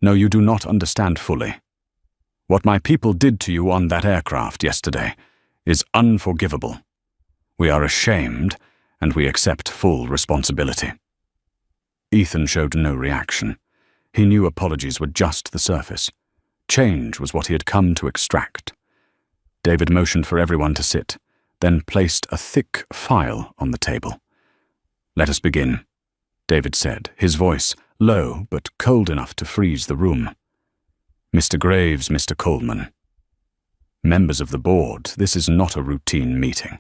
"No, you do not understand fully. What my people did to you on that aircraft yesterday is unforgivable. We are ashamed, and we accept full responsibility." Ethan showed no reaction. He knew apologies were just the surface. Change was what he had come to extract. David motioned for everyone to sit, then placed a thick file on the table. "Let us begin," David said, his voice low but cold enough to freeze the room. "Mr. Graves, Mr. Coleman. Members of the board, this is not a routine meeting.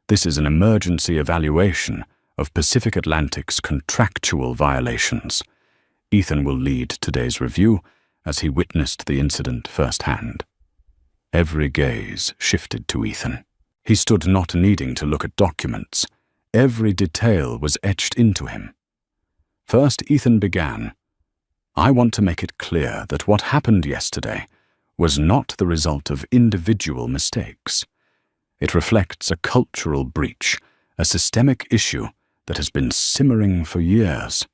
This is an emergency evaluation of Pacific Atlantic's contractual violations. Ethan will lead today's review, as he witnessed the incident firsthand." Every gaze shifted to Ethan. He stood not needing to look at documents. Every detail was etched into him. First, Ethan began. "I want to make it clear that what happened yesterday was not the result of individual mistakes. It reflects a cultural breach, a systemic issue that has been simmering for years."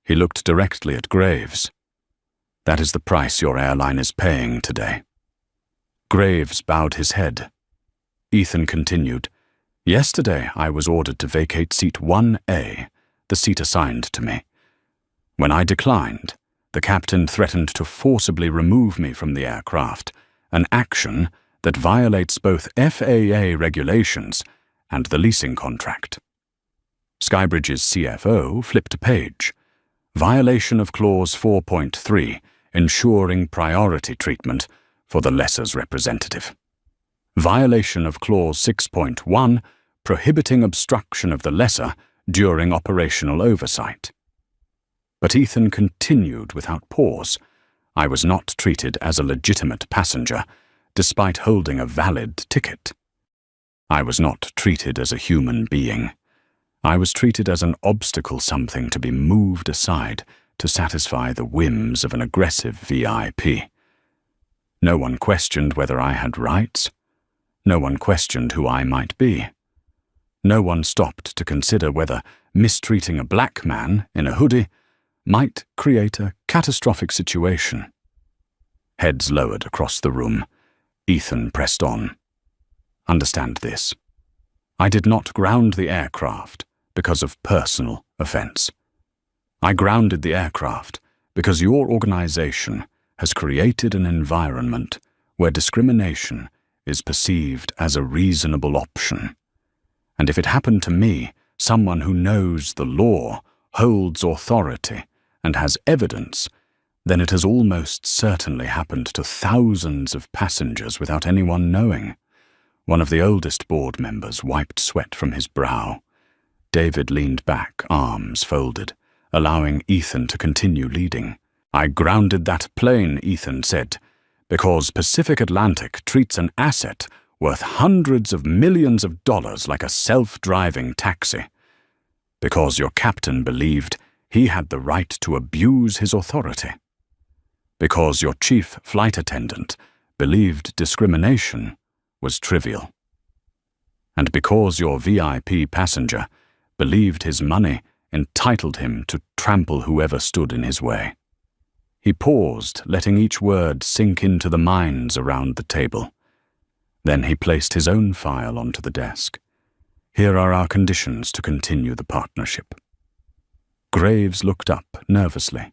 He looked directly at Graves. "That is the price your airline is paying today." Graves bowed his head. Ethan continued, "Yesterday I was ordered to vacate seat 1A, the seat assigned to me. When I declined, the captain threatened to forcibly remove me from the aircraft, an action that violates both FAA regulations and the leasing contract." Skybridge's CFO flipped a page. "Violation of Clause 4.3, ensuring priority treatment for the lessor's representative. Violation of Clause 6.1, prohibiting obstruction of the lessor during operational oversight." But Ethan continued without pause. "I was not treated as a legitimate passenger, despite holding a valid ticket. I was not treated as a human being. I was treated as an obstacle, something to be moved aside to satisfy the whims of an aggressive VIP. No one questioned whether I had rights. No one questioned who I might be. No one stopped to consider whether mistreating a black man in a hoodie might create a catastrophic situation." Heads lowered across the room. Ethan pressed on. "Understand this. I did not ground the aircraft because of personal offense. I grounded the aircraft because your organization has created an environment where discrimination is perceived as a reasonable option. And if it happened to me, someone who knows the law, holds authority, and has evidence, then it has almost certainly happened to thousands of passengers without anyone knowing." One of the oldest board members wiped sweat from his brow. David leaned back, arms folded, allowing Ethan to continue leading. "I grounded that plane," Ethan said, "because Pacific Atlantic treats an asset worth hundreds of millions of dollars like a self-driving taxi. Because your captain believed he had the right to abuse his authority. Because your chief flight attendant believed discrimination was trivial. And because your VIP passenger believed his money entitled him to trample whoever stood in his way." He paused, letting each word sink into the minds around the table. Then he placed his own file onto the desk. "Here are our conditions to continue the partnership." Graves looked up nervously.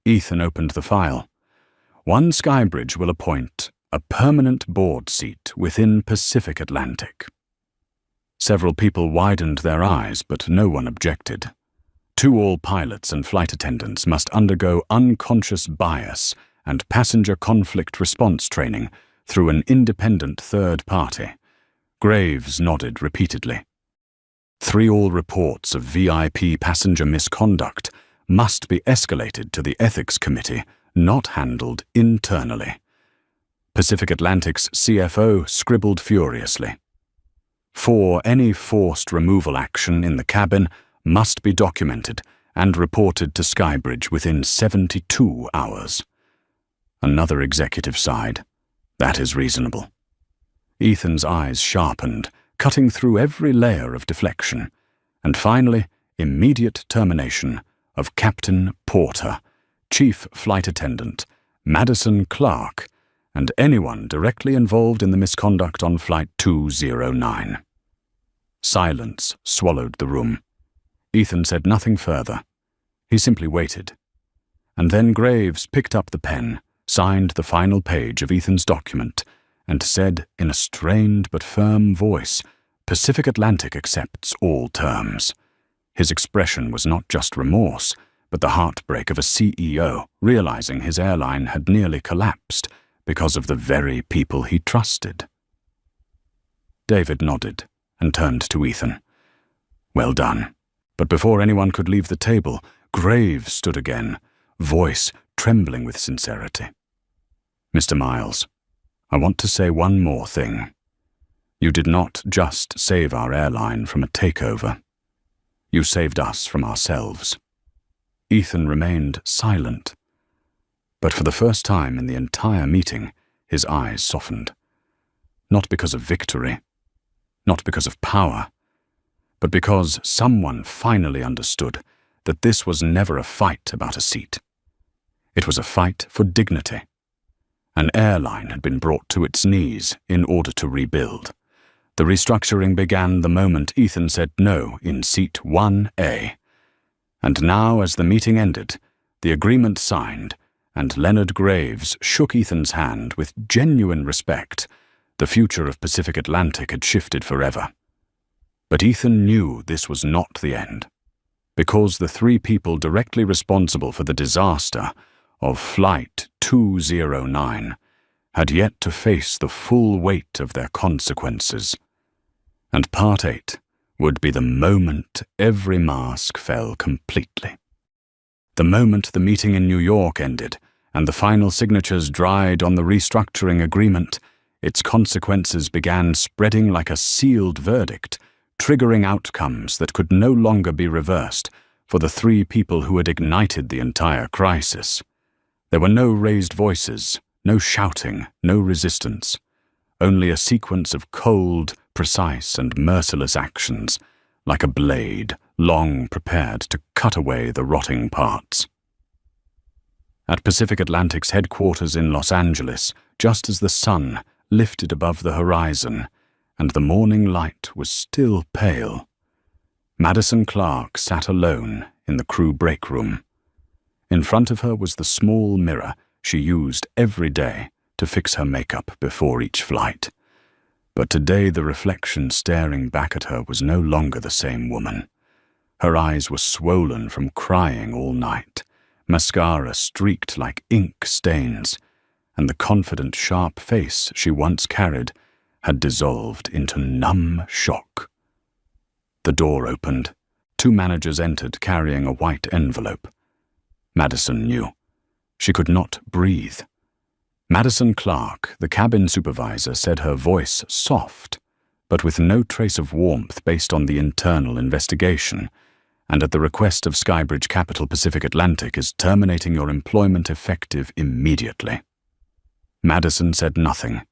Ethan opened the file. "One Skybridge will appoint a permanent board seat within Pacific Atlantic." Several people widened their eyes, but no one objected. "2 all pilots and flight attendants must undergo unconscious bias and passenger conflict response training through an independent third party. Graves nodded repeatedly. 3 all reports of VIP passenger misconduct must be escalated to the Ethics Committee, not handled internally. Pacific Atlantic's CFO scribbled furiously. 4, any forced removal action in the cabin must be documented and reported to Skybridge within 72 hours. Another executive sighed. That is reasonable. Ethan's eyes sharpened, cutting through every layer of deflection, and finally, immediate termination of Captain Porter, Chief Flight Attendant, Madison Clark, and anyone directly involved in the misconduct on Flight 209. Silence swallowed the room. Ethan said nothing further. He simply waited. And then Graves picked up the pen, signed the final page of Ethan's document, and said in a strained but firm voice, "Pacific Atlantic accepts all terms." His expression was not just remorse, but the heartbreak of a CEO realizing his airline had nearly collapsed because of the very people he trusted. David nodded and turned to Ethan. "Well done." But before anyone could leave the table, Graves stood again, voice trembling with sincerity. "Mr. Miles, I want to say one more thing. You did not just save our airline from a takeover. You saved us from ourselves." Ethan remained silent. But for the first time in the entire meeting, his eyes softened. Not because of victory, not because of power, but because someone finally understood that this was never a fight about a seat. It was a fight for dignity. An airline had been brought to its knees in order to rebuild. The restructuring began the moment Ethan said no in Seat 1A. And now, as the meeting ended, the agreement signed, and Leonard Graves shook Ethan's hand with genuine respect, the future of Pacific Atlantic had shifted forever. But Ethan knew this was not the end, because the 3 people directly responsible for the disaster of Flight 209 had yet to face the full weight of their consequences. And Part 8 would be the moment every mask fell completely. The moment the meeting in New York ended and the final signatures dried on the restructuring agreement, its consequences began spreading like a sealed verdict, triggering outcomes that could no longer be reversed for the 3 people who had ignited the entire crisis. There were no raised voices, no shouting, no resistance, only a sequence of cold, precise, and merciless actions, like a blade long prepared to cut away the rotting parts. At Pacific Atlantic's headquarters in Los Angeles, just as the sun lifted above the horizon and the morning light was still pale, Madison Clark sat alone in the crew break room. In front of her was the small mirror she used every day to fix her makeup before each flight. But today the reflection staring back at her was no longer the same woman. Her eyes were swollen from crying all night, mascara streaked like ink stains, and the confident, sharp face she once carried had dissolved into numb shock. The door opened. 2 managers entered carrying a white envelope. Madison knew. She could not breathe. Madison Clark, the cabin supervisor, said, her voice soft, but with no trace of warmth based on the internal investigation, and at the request of Skybridge Capital Pacific Atlantic is terminating your employment effective immediately. Madison said nothing.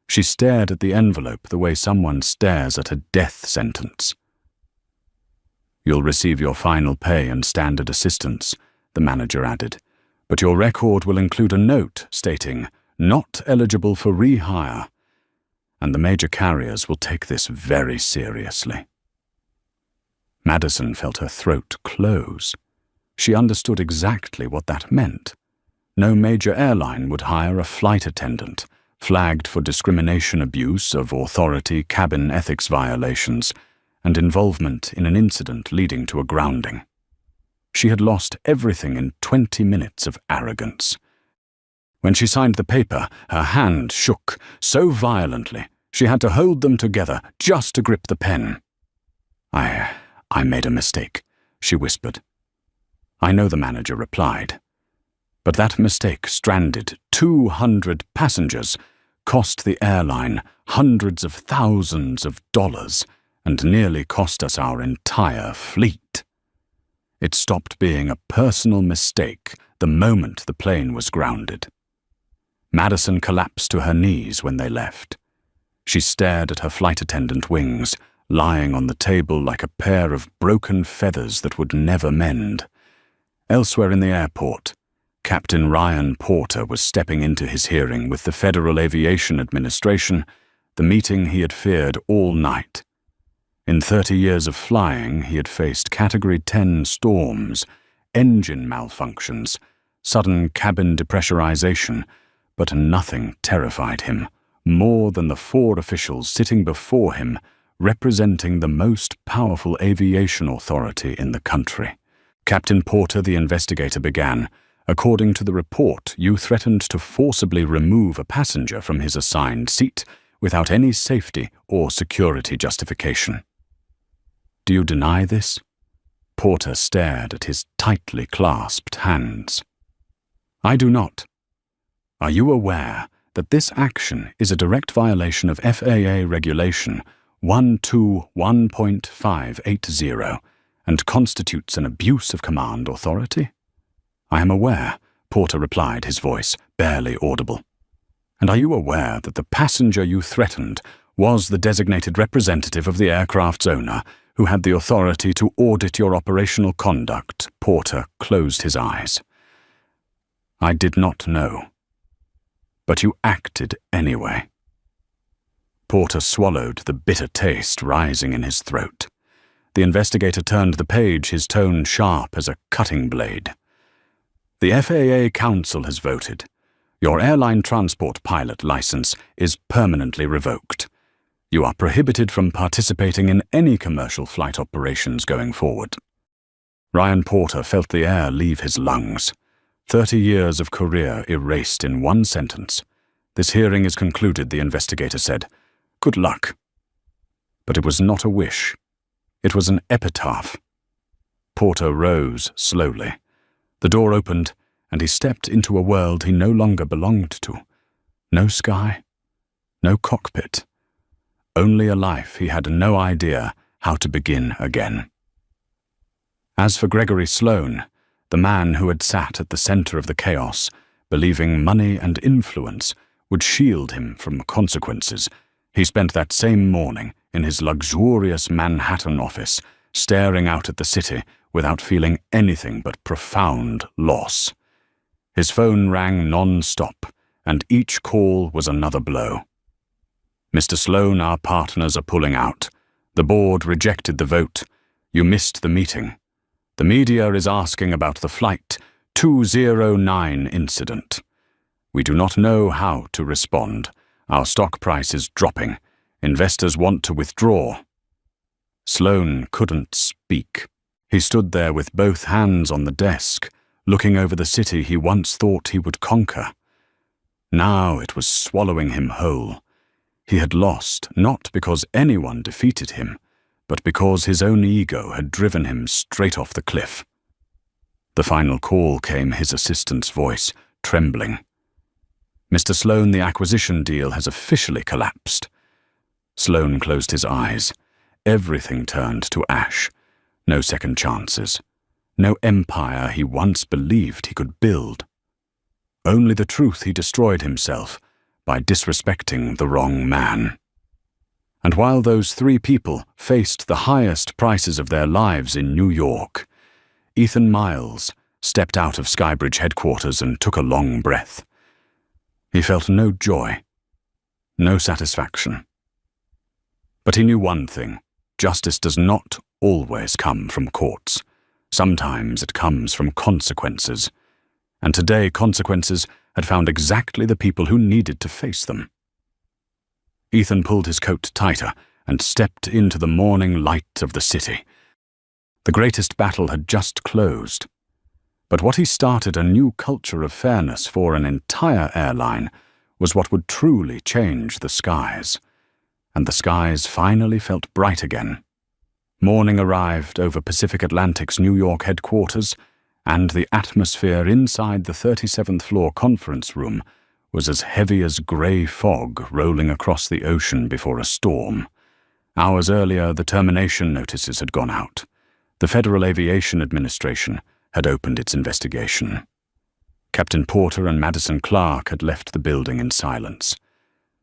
She stared at the envelope the way someone stares at a death sentence. "You'll receive your final pay and standard assistance," the manager added, "but your record will include a note stating, 'Not eligible for rehire,' and the major carriers will take this very seriously." Madison felt her throat close. She understood exactly what that meant. No major airline would hire a flight attendant, flagged for discrimination, abuse of authority, cabin ethics violations, and involvement in an incident leading to a grounding. She had lost everything in 20 minutes of arrogance. When she signed the paper, her hand shook so violently she had to hold them together just to grip the pen. I made a mistake, she whispered. I know, the manager replied. But that mistake stranded 200 passengers, cost the airline hundreds of thousands of dollars, and nearly cost us our entire fleet. It stopped being a personal mistake the moment the plane was grounded. Madison collapsed to her knees when they left. She stared at her flight attendant wings, lying on the table like a pair of broken feathers that would never mend. Elsewhere in the airport, Captain Ryan Porter was stepping into his hearing with the Federal Aviation Administration, the meeting he had feared all night. In 30 years of flying, he had faced Category 10 storms, engine malfunctions, sudden cabin depressurization, but nothing terrified him more than the 4 officials sitting before him, representing the most powerful aviation authority in the country. Captain Porter, the investigator, began. According to the report, you threatened to forcibly remove a passenger from his assigned seat without any safety or security justification. Do you deny this? Porter stared at his tightly clasped hands. I do not. Are you aware that this action is a direct violation of FAA Regulation 121.580 and constitutes an abuse of command authority? I am aware, Porter replied, his voice barely audible. And are you aware that the passenger you threatened was the designated representative of the aircraft's owner who had the authority to audit your operational conduct? Porter closed his eyes. I did not know. But you acted anyway. Porter swallowed, the bitter taste rising in his throat. The investigator turned the page, his tone sharp as a cutting blade. The FAA Council has voted. Your airline transport pilot license is permanently revoked. You are prohibited from participating in any commercial flight operations going forward. Ryan Porter felt the air leave his lungs. 30 years of career erased in one sentence. This hearing is concluded, the investigator said. Good luck. But it was not a wish. It was an epitaph. Porter rose slowly. The door opened, and he stepped into a world he no longer belonged to. No sky, no cockpit. Only a life he had no idea how to begin again. As for Gregory Sloane, the man who had sat at the center of the chaos, believing money and influence would shield him from consequences, he spent that same morning in his luxurious Manhattan office, staring out at the city without feeling anything but profound loss. His phone rang non-stop, and each call was another blow. Mr. Sloane, our partners are pulling out. The board rejected the vote. You missed the meeting. The media is asking about the Flight 209 incident. We do not know how to respond. Our stock price is dropping. Investors want to withdraw. Sloane couldn't speak. He stood there with both hands on the desk, looking over the city he once thought he would conquer. Now it was swallowing him whole. He had lost not because anyone defeated him, but because his own ego had driven him straight off the cliff. The final call came, his assistant's voice, trembling. Mr. Sloane, the acquisition deal has officially collapsed. Sloane closed his eyes. Everything turned to ash. No second chances. No empire he once believed he could build. Only the truth he destroyed himself by disrespecting the wrong man. And while those 3 people faced the highest prices of their lives in New York, Ethan Miles stepped out of Skybridge headquarters and took a long breath. He felt no joy, no satisfaction. But he knew one thing: justice does not always come from courts. Sometimes it comes from consequences. And today consequences had found exactly the people who needed to face them. Ethan pulled his coat tighter and stepped into the morning light of the city. The greatest battle had just closed. But what he started a new culture of fairness for an entire airline was what would truly change the skies. And the skies finally felt bright again. Morning arrived over Pacific Atlantic's New York headquarters, and the atmosphere inside the 37th floor conference room was as heavy as grey fog rolling across the ocean before a storm. Hours earlier, the termination notices had gone out. The Federal Aviation Administration had opened its investigation. Captain Porter and Madison Clark had left the building in silence.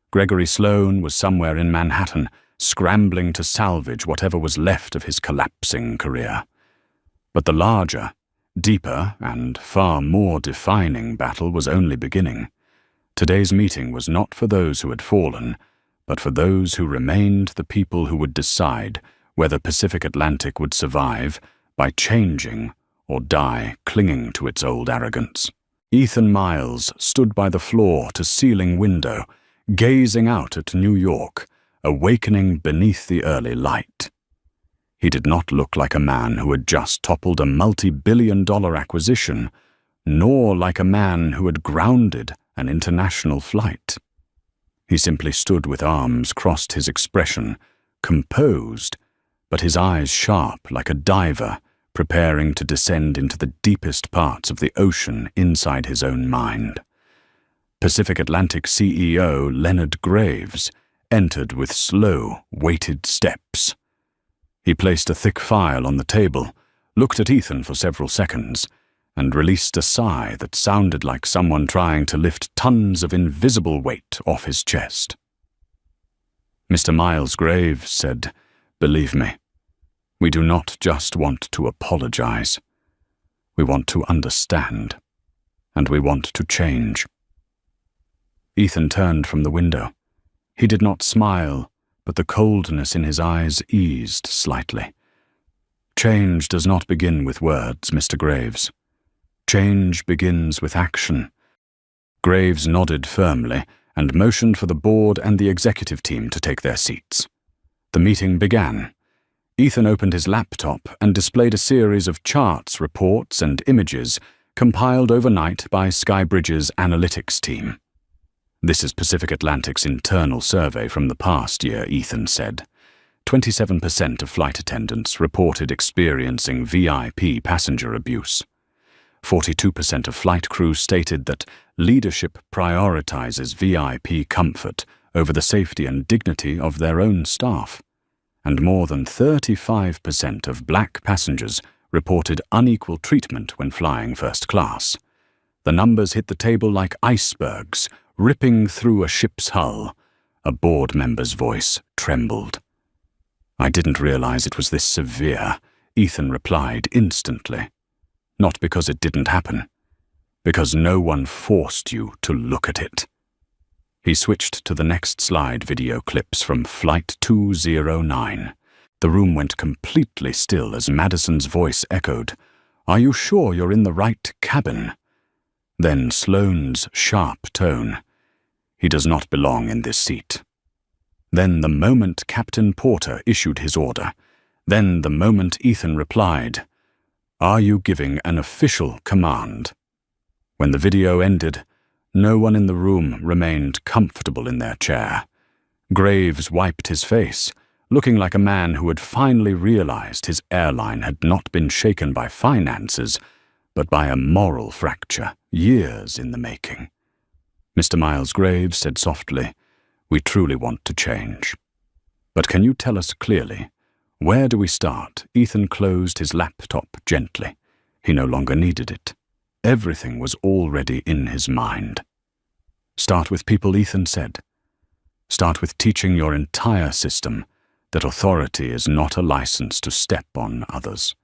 Gregory Sloan was somewhere in Manhattan, scrambling to salvage whatever was left of his collapsing career. But the larger, deeper, and far more defining battle was only beginning. Today's meeting was not for those who had fallen, but for those who remained the people who would decide whether Pacific Atlantic would survive by changing or die clinging to its old arrogance. Ethan Miles stood by the floor-to-ceiling window, gazing out at New York, awakening beneath the early light. He did not look like a man who had just toppled a multi-billion-dollar acquisition, nor like a man who had grounded an international flight. He simply stood with arms crossed, his expression composed, but his eyes sharp like a diver preparing to descend into the deepest parts of the ocean inside his own mind. Pacific Atlantic CEO Leonard Graves entered with slow, weighted steps. He placed a thick file on the table, looked at Ethan for several seconds, and released a sigh that sounded like someone trying to lift tons of invisible weight off his chest. Mr. Miles Graves said, "Believe me, we do not just want to apologize. We want to understand, and we want to change." Ethan turned from the window. He did not smile, but the coldness in his eyes eased slightly. "Change does not begin with words, Mr. Graves. Change begins with action." Graves nodded firmly and motioned for the board and the executive team to take their seats. The meeting began. Ethan opened his laptop and displayed a series of charts, reports, and images compiled overnight by Skybridge's analytics team. "This is Pacific Atlantic's internal survey from the past year," Ethan said. 27% of flight attendants reported experiencing VIP passenger abuse. 42% of flight crew stated that leadership prioritizes VIP comfort over the safety and dignity of their own staff. And more than 35% of black passengers reported unequal treatment when flying first class. The numbers hit the table like icebergs, ripping through a ship's hull. A board member's voice trembled. "I didn't realize it was this severe," Ethan replied instantly. "Not because it didn't happen, because no one forced you to look at it." He switched to the next slide video clips from Flight 209. The room went completely still as Madison's voice echoed, "Are you sure you're in the right cabin?" Then Sloane's sharp tone, "He does not belong in this seat." Then the moment Captain Porter issued his order. Then the moment Ethan replied, "Are you giving an official command?" When the video ended, no one in the room remained comfortable in their chair. Graves wiped his face, looking like a man who had finally realized his airline had not been shaken by finances, but by a moral fracture, years in the making. Mr. Miles Graves said softly, "We truly want to change. But can you tell us clearly, where do we start?" Ethan closed his laptop gently. He no longer needed it. Everything was already in his mind. "Start with people," Ethan said. "Start with teaching your entire system that authority is not a license to step on others.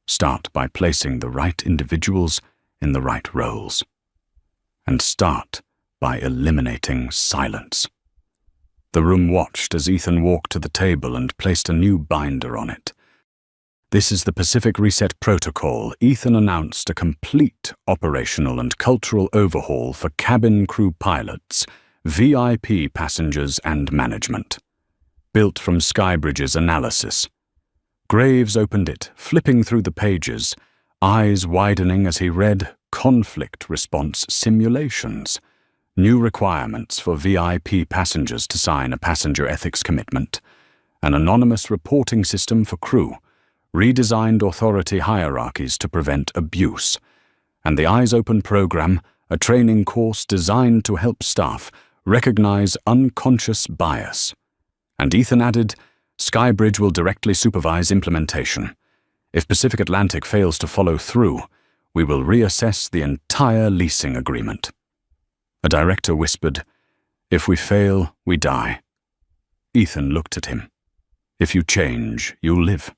Start by placing the right individuals in the right roles. And start by eliminating silence." The room watched as Ethan walked to the table and placed a new binder on it. "This is the Pacific Reset Protocol." Ethan announced a complete operational and cultural overhaul for cabin crew pilots, VIP passengers, and management. Built from Skybridge's analysis. Graves opened it, flipping through the pages, eyes widening as he read conflict response simulations, new requirements for VIP passengers to sign a passenger ethics commitment, an anonymous reporting system for crew, redesigned authority hierarchies to prevent abuse, and the Eyes Open program, a training course designed to help staff recognize unconscious bias. And Ethan added, Skybridge will directly supervise implementation. If Pacific Atlantic fails to follow through, we will reassess the entire leasing agreement. A director whispered, If we fail, we die. Ethan looked at him. If you change, you live.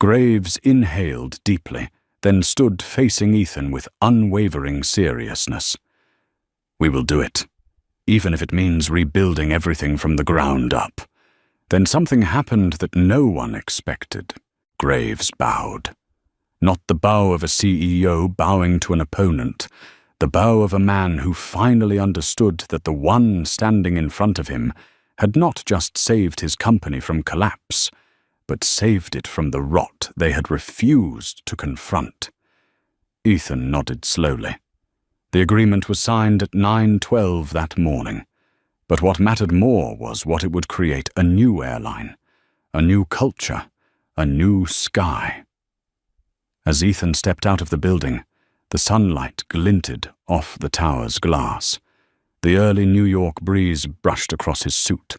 Graves inhaled deeply, then stood facing Ethan with unwavering seriousness. We will do it, even if it means rebuilding everything from the ground up. Then something happened that no one expected. Graves bowed. Not the bow of a CEO bowing to an opponent, the bow of a man who finally understood that the one standing in front of him had not just saved his company from collapse, but saved it from the rot they had refused to confront. Ethan nodded slowly. The agreement was signed at 9:12 that morning, but what mattered more was what it would create: a new airline, a new culture, a new sky. As Ethan stepped out of the building, the sunlight glinted off the tower's glass. The early New York breeze brushed across his suit,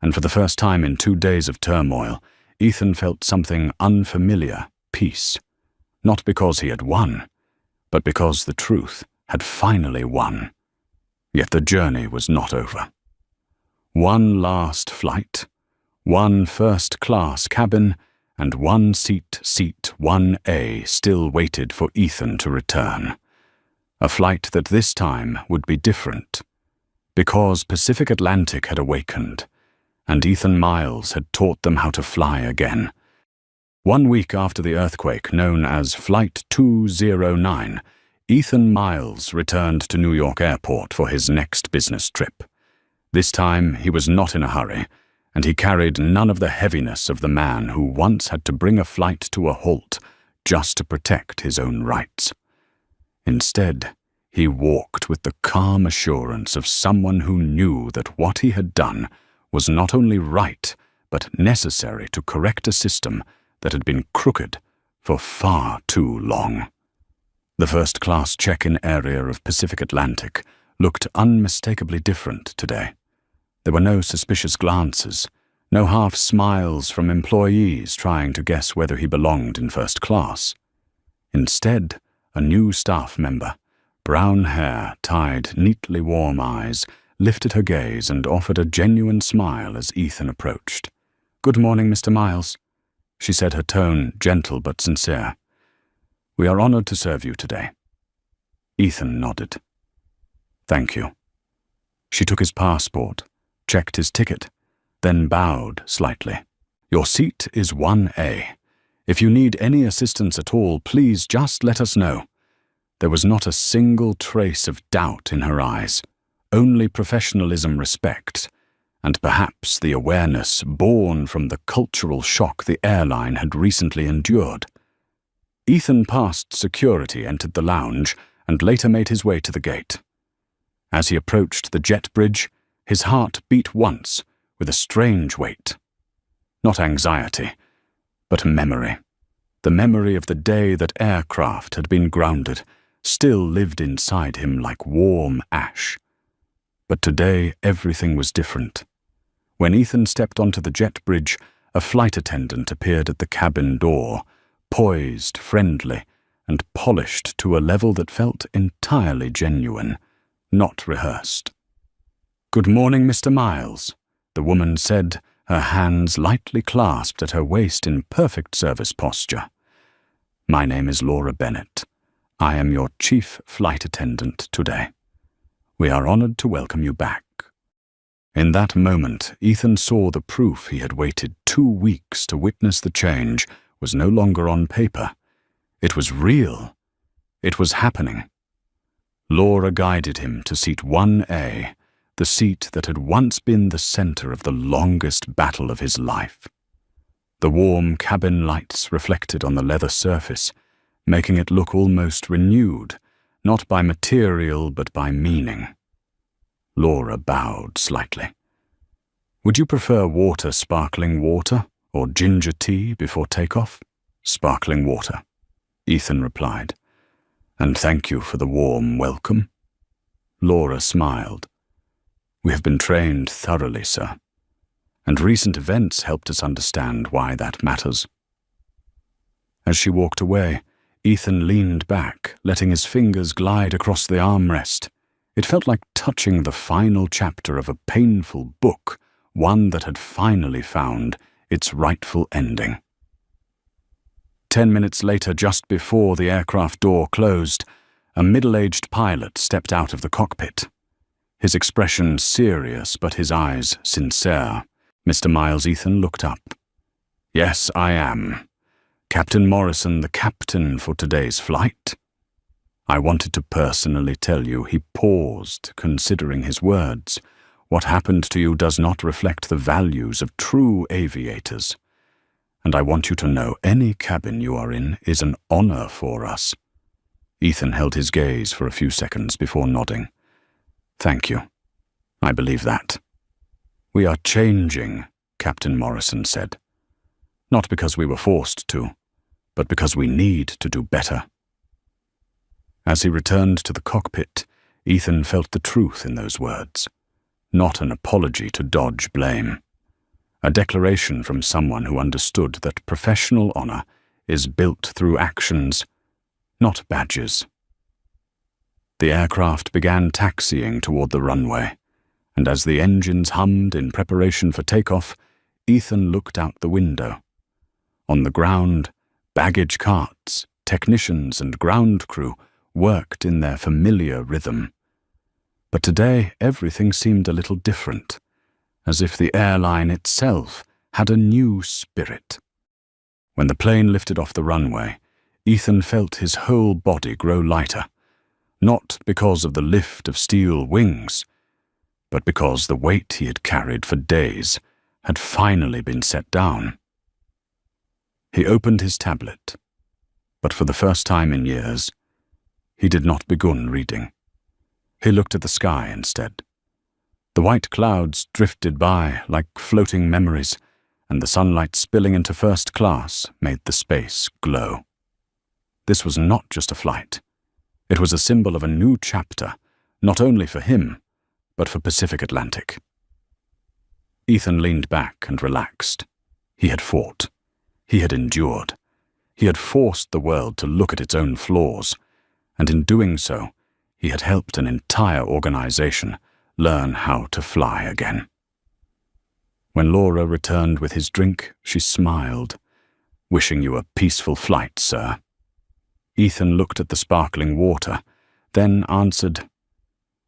and for the first time in 2 days of turmoil, Ethan felt something unfamiliar: peace. Not because he had won, but because the truth had finally won. Yet the journey was not over. One last flight, one first-class cabin, and one seat 1A still waited for Ethan to return. A flight that this time would be different, because Pacific Atlantic had awakened, and Ethan Miles had taught them how to fly again. 1 week after the earthquake known as Flight 209, Ethan Miles returned to New York Airport for his next business trip. This time he was not in a hurry, and he carried none of the heaviness of the man who once had to bring a flight to a halt just to protect his own rights. Instead, he walked with the calm assurance of someone who knew that what he had done was not only right, but necessary to correct a system that had been crooked for far too long. The first-class check-in area of Pacific Atlantic looked unmistakably different today. There were no suspicious glances, no half-smiles from employees trying to guess whether he belonged in first class. Instead, a new staff member, brown hair tied neatly warm eyes, lifted her gaze and offered a genuine smile as Ethan approached. "Good morning, Mr. Miles," she said, her tone gentle but sincere. "We are honored to serve you today." Ethan nodded. "Thank you." She took his passport, checked his ticket, then bowed slightly. "Your seat is 1A. If you need any assistance at all, please just let us know." There was not a single trace of doubt in her eyes, only professionalism, respect, and perhaps the awareness born from the cultural shock the airline had recently endured. Ethan passed security, entered the lounge, and later made his way to the gate. As he approached the jet bridge, his heart beat once with a strange weight. Not anxiety, but memory. The memory of the day that aircraft had been grounded still lived inside him like warm ash. But today everything was different. When Ethan stepped onto the jet bridge, a flight attendant appeared at the cabin door, poised, friendly, and polished to a level that felt entirely genuine, not rehearsed. "Good morning, Mr. Miles," the woman said, her hands lightly clasped at her waist in perfect service posture. "My name is Laura Bennett. I am your chief flight attendant today. We are honored to welcome you back." In that moment, Ethan saw the proof he had waited 2 weeks to witness the change was no longer on paper. It was real. It was happening. Laura guided him to seat 1A, the seat that had once been the center of the longest battle of his life. The warm cabin lights reflected on the leather surface, making it look almost renewed, not by material but by meaning. Laura bowed slightly. "Would you prefer water, sparkling water, or ginger tea before takeoff?" "Sparkling water," Ethan replied. "And thank you for the warm welcome." Laura smiled. "We have been trained thoroughly, sir, and recent events helped us understand why that matters." As she walked away, Ethan leaned back, letting his fingers glide across the armrest. It felt like touching the final chapter of a painful book, one that had finally found its rightful ending. 10 minutes later, just before the aircraft door closed, a middle-aged pilot stepped out of the cockpit. His expression serious, but his eyes sincere. Mr. Miles Ethan looked up. "Yes, I am. Captain Morrison, the captain for today's flight." "I wanted to personally tell you," he paused, considering his words. "What happened to you does not reflect the values of true aviators. And I want you to know any cabin you are in is an honor for us." Ethan held his gaze for a few seconds before nodding. "Thank you. I believe that." "We are changing," Captain Morrison said. "Not because we were forced to, but because we need to do better." As he returned to the cockpit, Ethan felt the truth in those words. Not an apology to dodge blame. A declaration from someone who understood that professional honor is built through actions, not badges. The aircraft began taxiing toward the runway, and as the engines hummed in preparation for takeoff, Ethan looked out the window. On the ground, baggage carts, technicians, and ground crew worked in their familiar rhythm. But today, everything seemed a little different, as if the airline itself had a new spirit. When the plane lifted off the runway, Ethan felt his whole body grow lighter, not because of the lift of steel wings, but because the weight he had carried for days had finally been set down. He opened his tablet, but for the first time in years, he did not begin reading. He looked at the sky instead. The white clouds drifted by like floating memories, and the sunlight spilling into first class made the space glow. This was not just a flight. It was a symbol of a new chapter, not only for him, but for Pacific Atlantic. Ethan leaned back and relaxed. He had fought. He had endured. He had forced the world to look at its own flaws, and in doing so, he had helped an entire organization learn how to fly again. When Laura returned with his drink, she smiled. "Wishing you a peaceful flight, sir." Ethan looked at the sparkling water, then answered,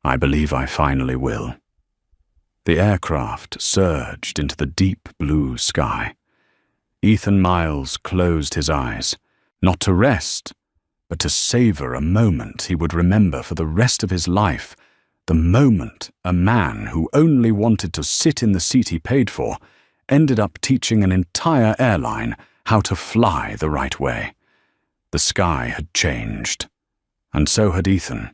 "I believe I finally will." The aircraft surged into the deep blue sky. Ethan Miles closed his eyes, not to rest, but to savor a moment he would remember for the rest of his life, the moment a man who only wanted to sit in the seat he paid for ended up teaching an entire airline how to fly the right way. The sky had changed, and so had Ethan.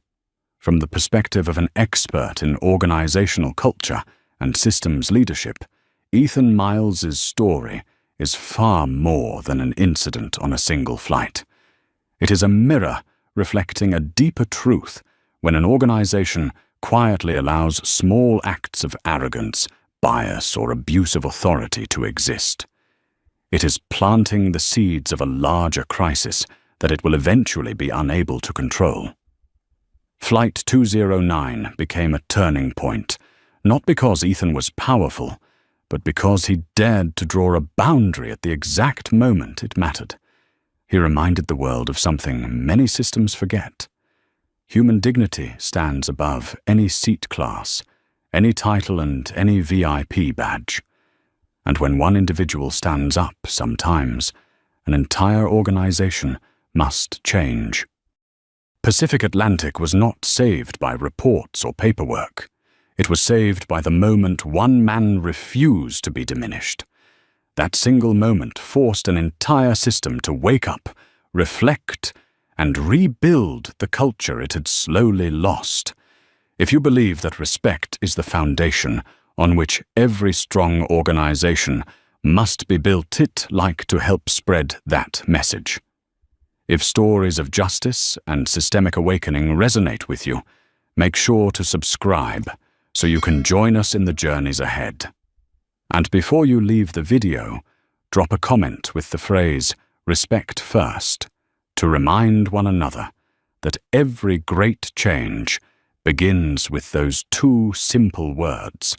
From the perspective of an expert in organizational culture and systems leadership, Ethan Miles's story is far more than an incident on a single flight. It is a mirror reflecting a deeper truth when an organization quietly allows small acts of arrogance, bias, or abuse of authority to exist. It is planting the seeds of a larger crisis that it will eventually be unable to control. Flight 209 became a turning point, not because Ethan was powerful, but because he dared to draw a boundary at the exact moment it mattered. He reminded the world of something many systems forget. Human dignity stands above any seat class, any title, and any VIP badge. And when one individual stands up, sometimes, an entire organization must change. Pacific Atlantic was not saved by reports or paperwork. It was saved by the moment one man refused to be diminished. That single moment forced an entire system to wake up, reflect, and rebuild the culture it had slowly lost. If you believe that respect is the foundation on which every strong organization must be built, it like to help spread that message. If stories of justice and systemic awakening resonate with you, make sure to subscribe so you can join us in the journeys ahead. And before you leave the video, drop a comment with the phrase, "Respect first," to remind one another that every great change begins with those two simple words: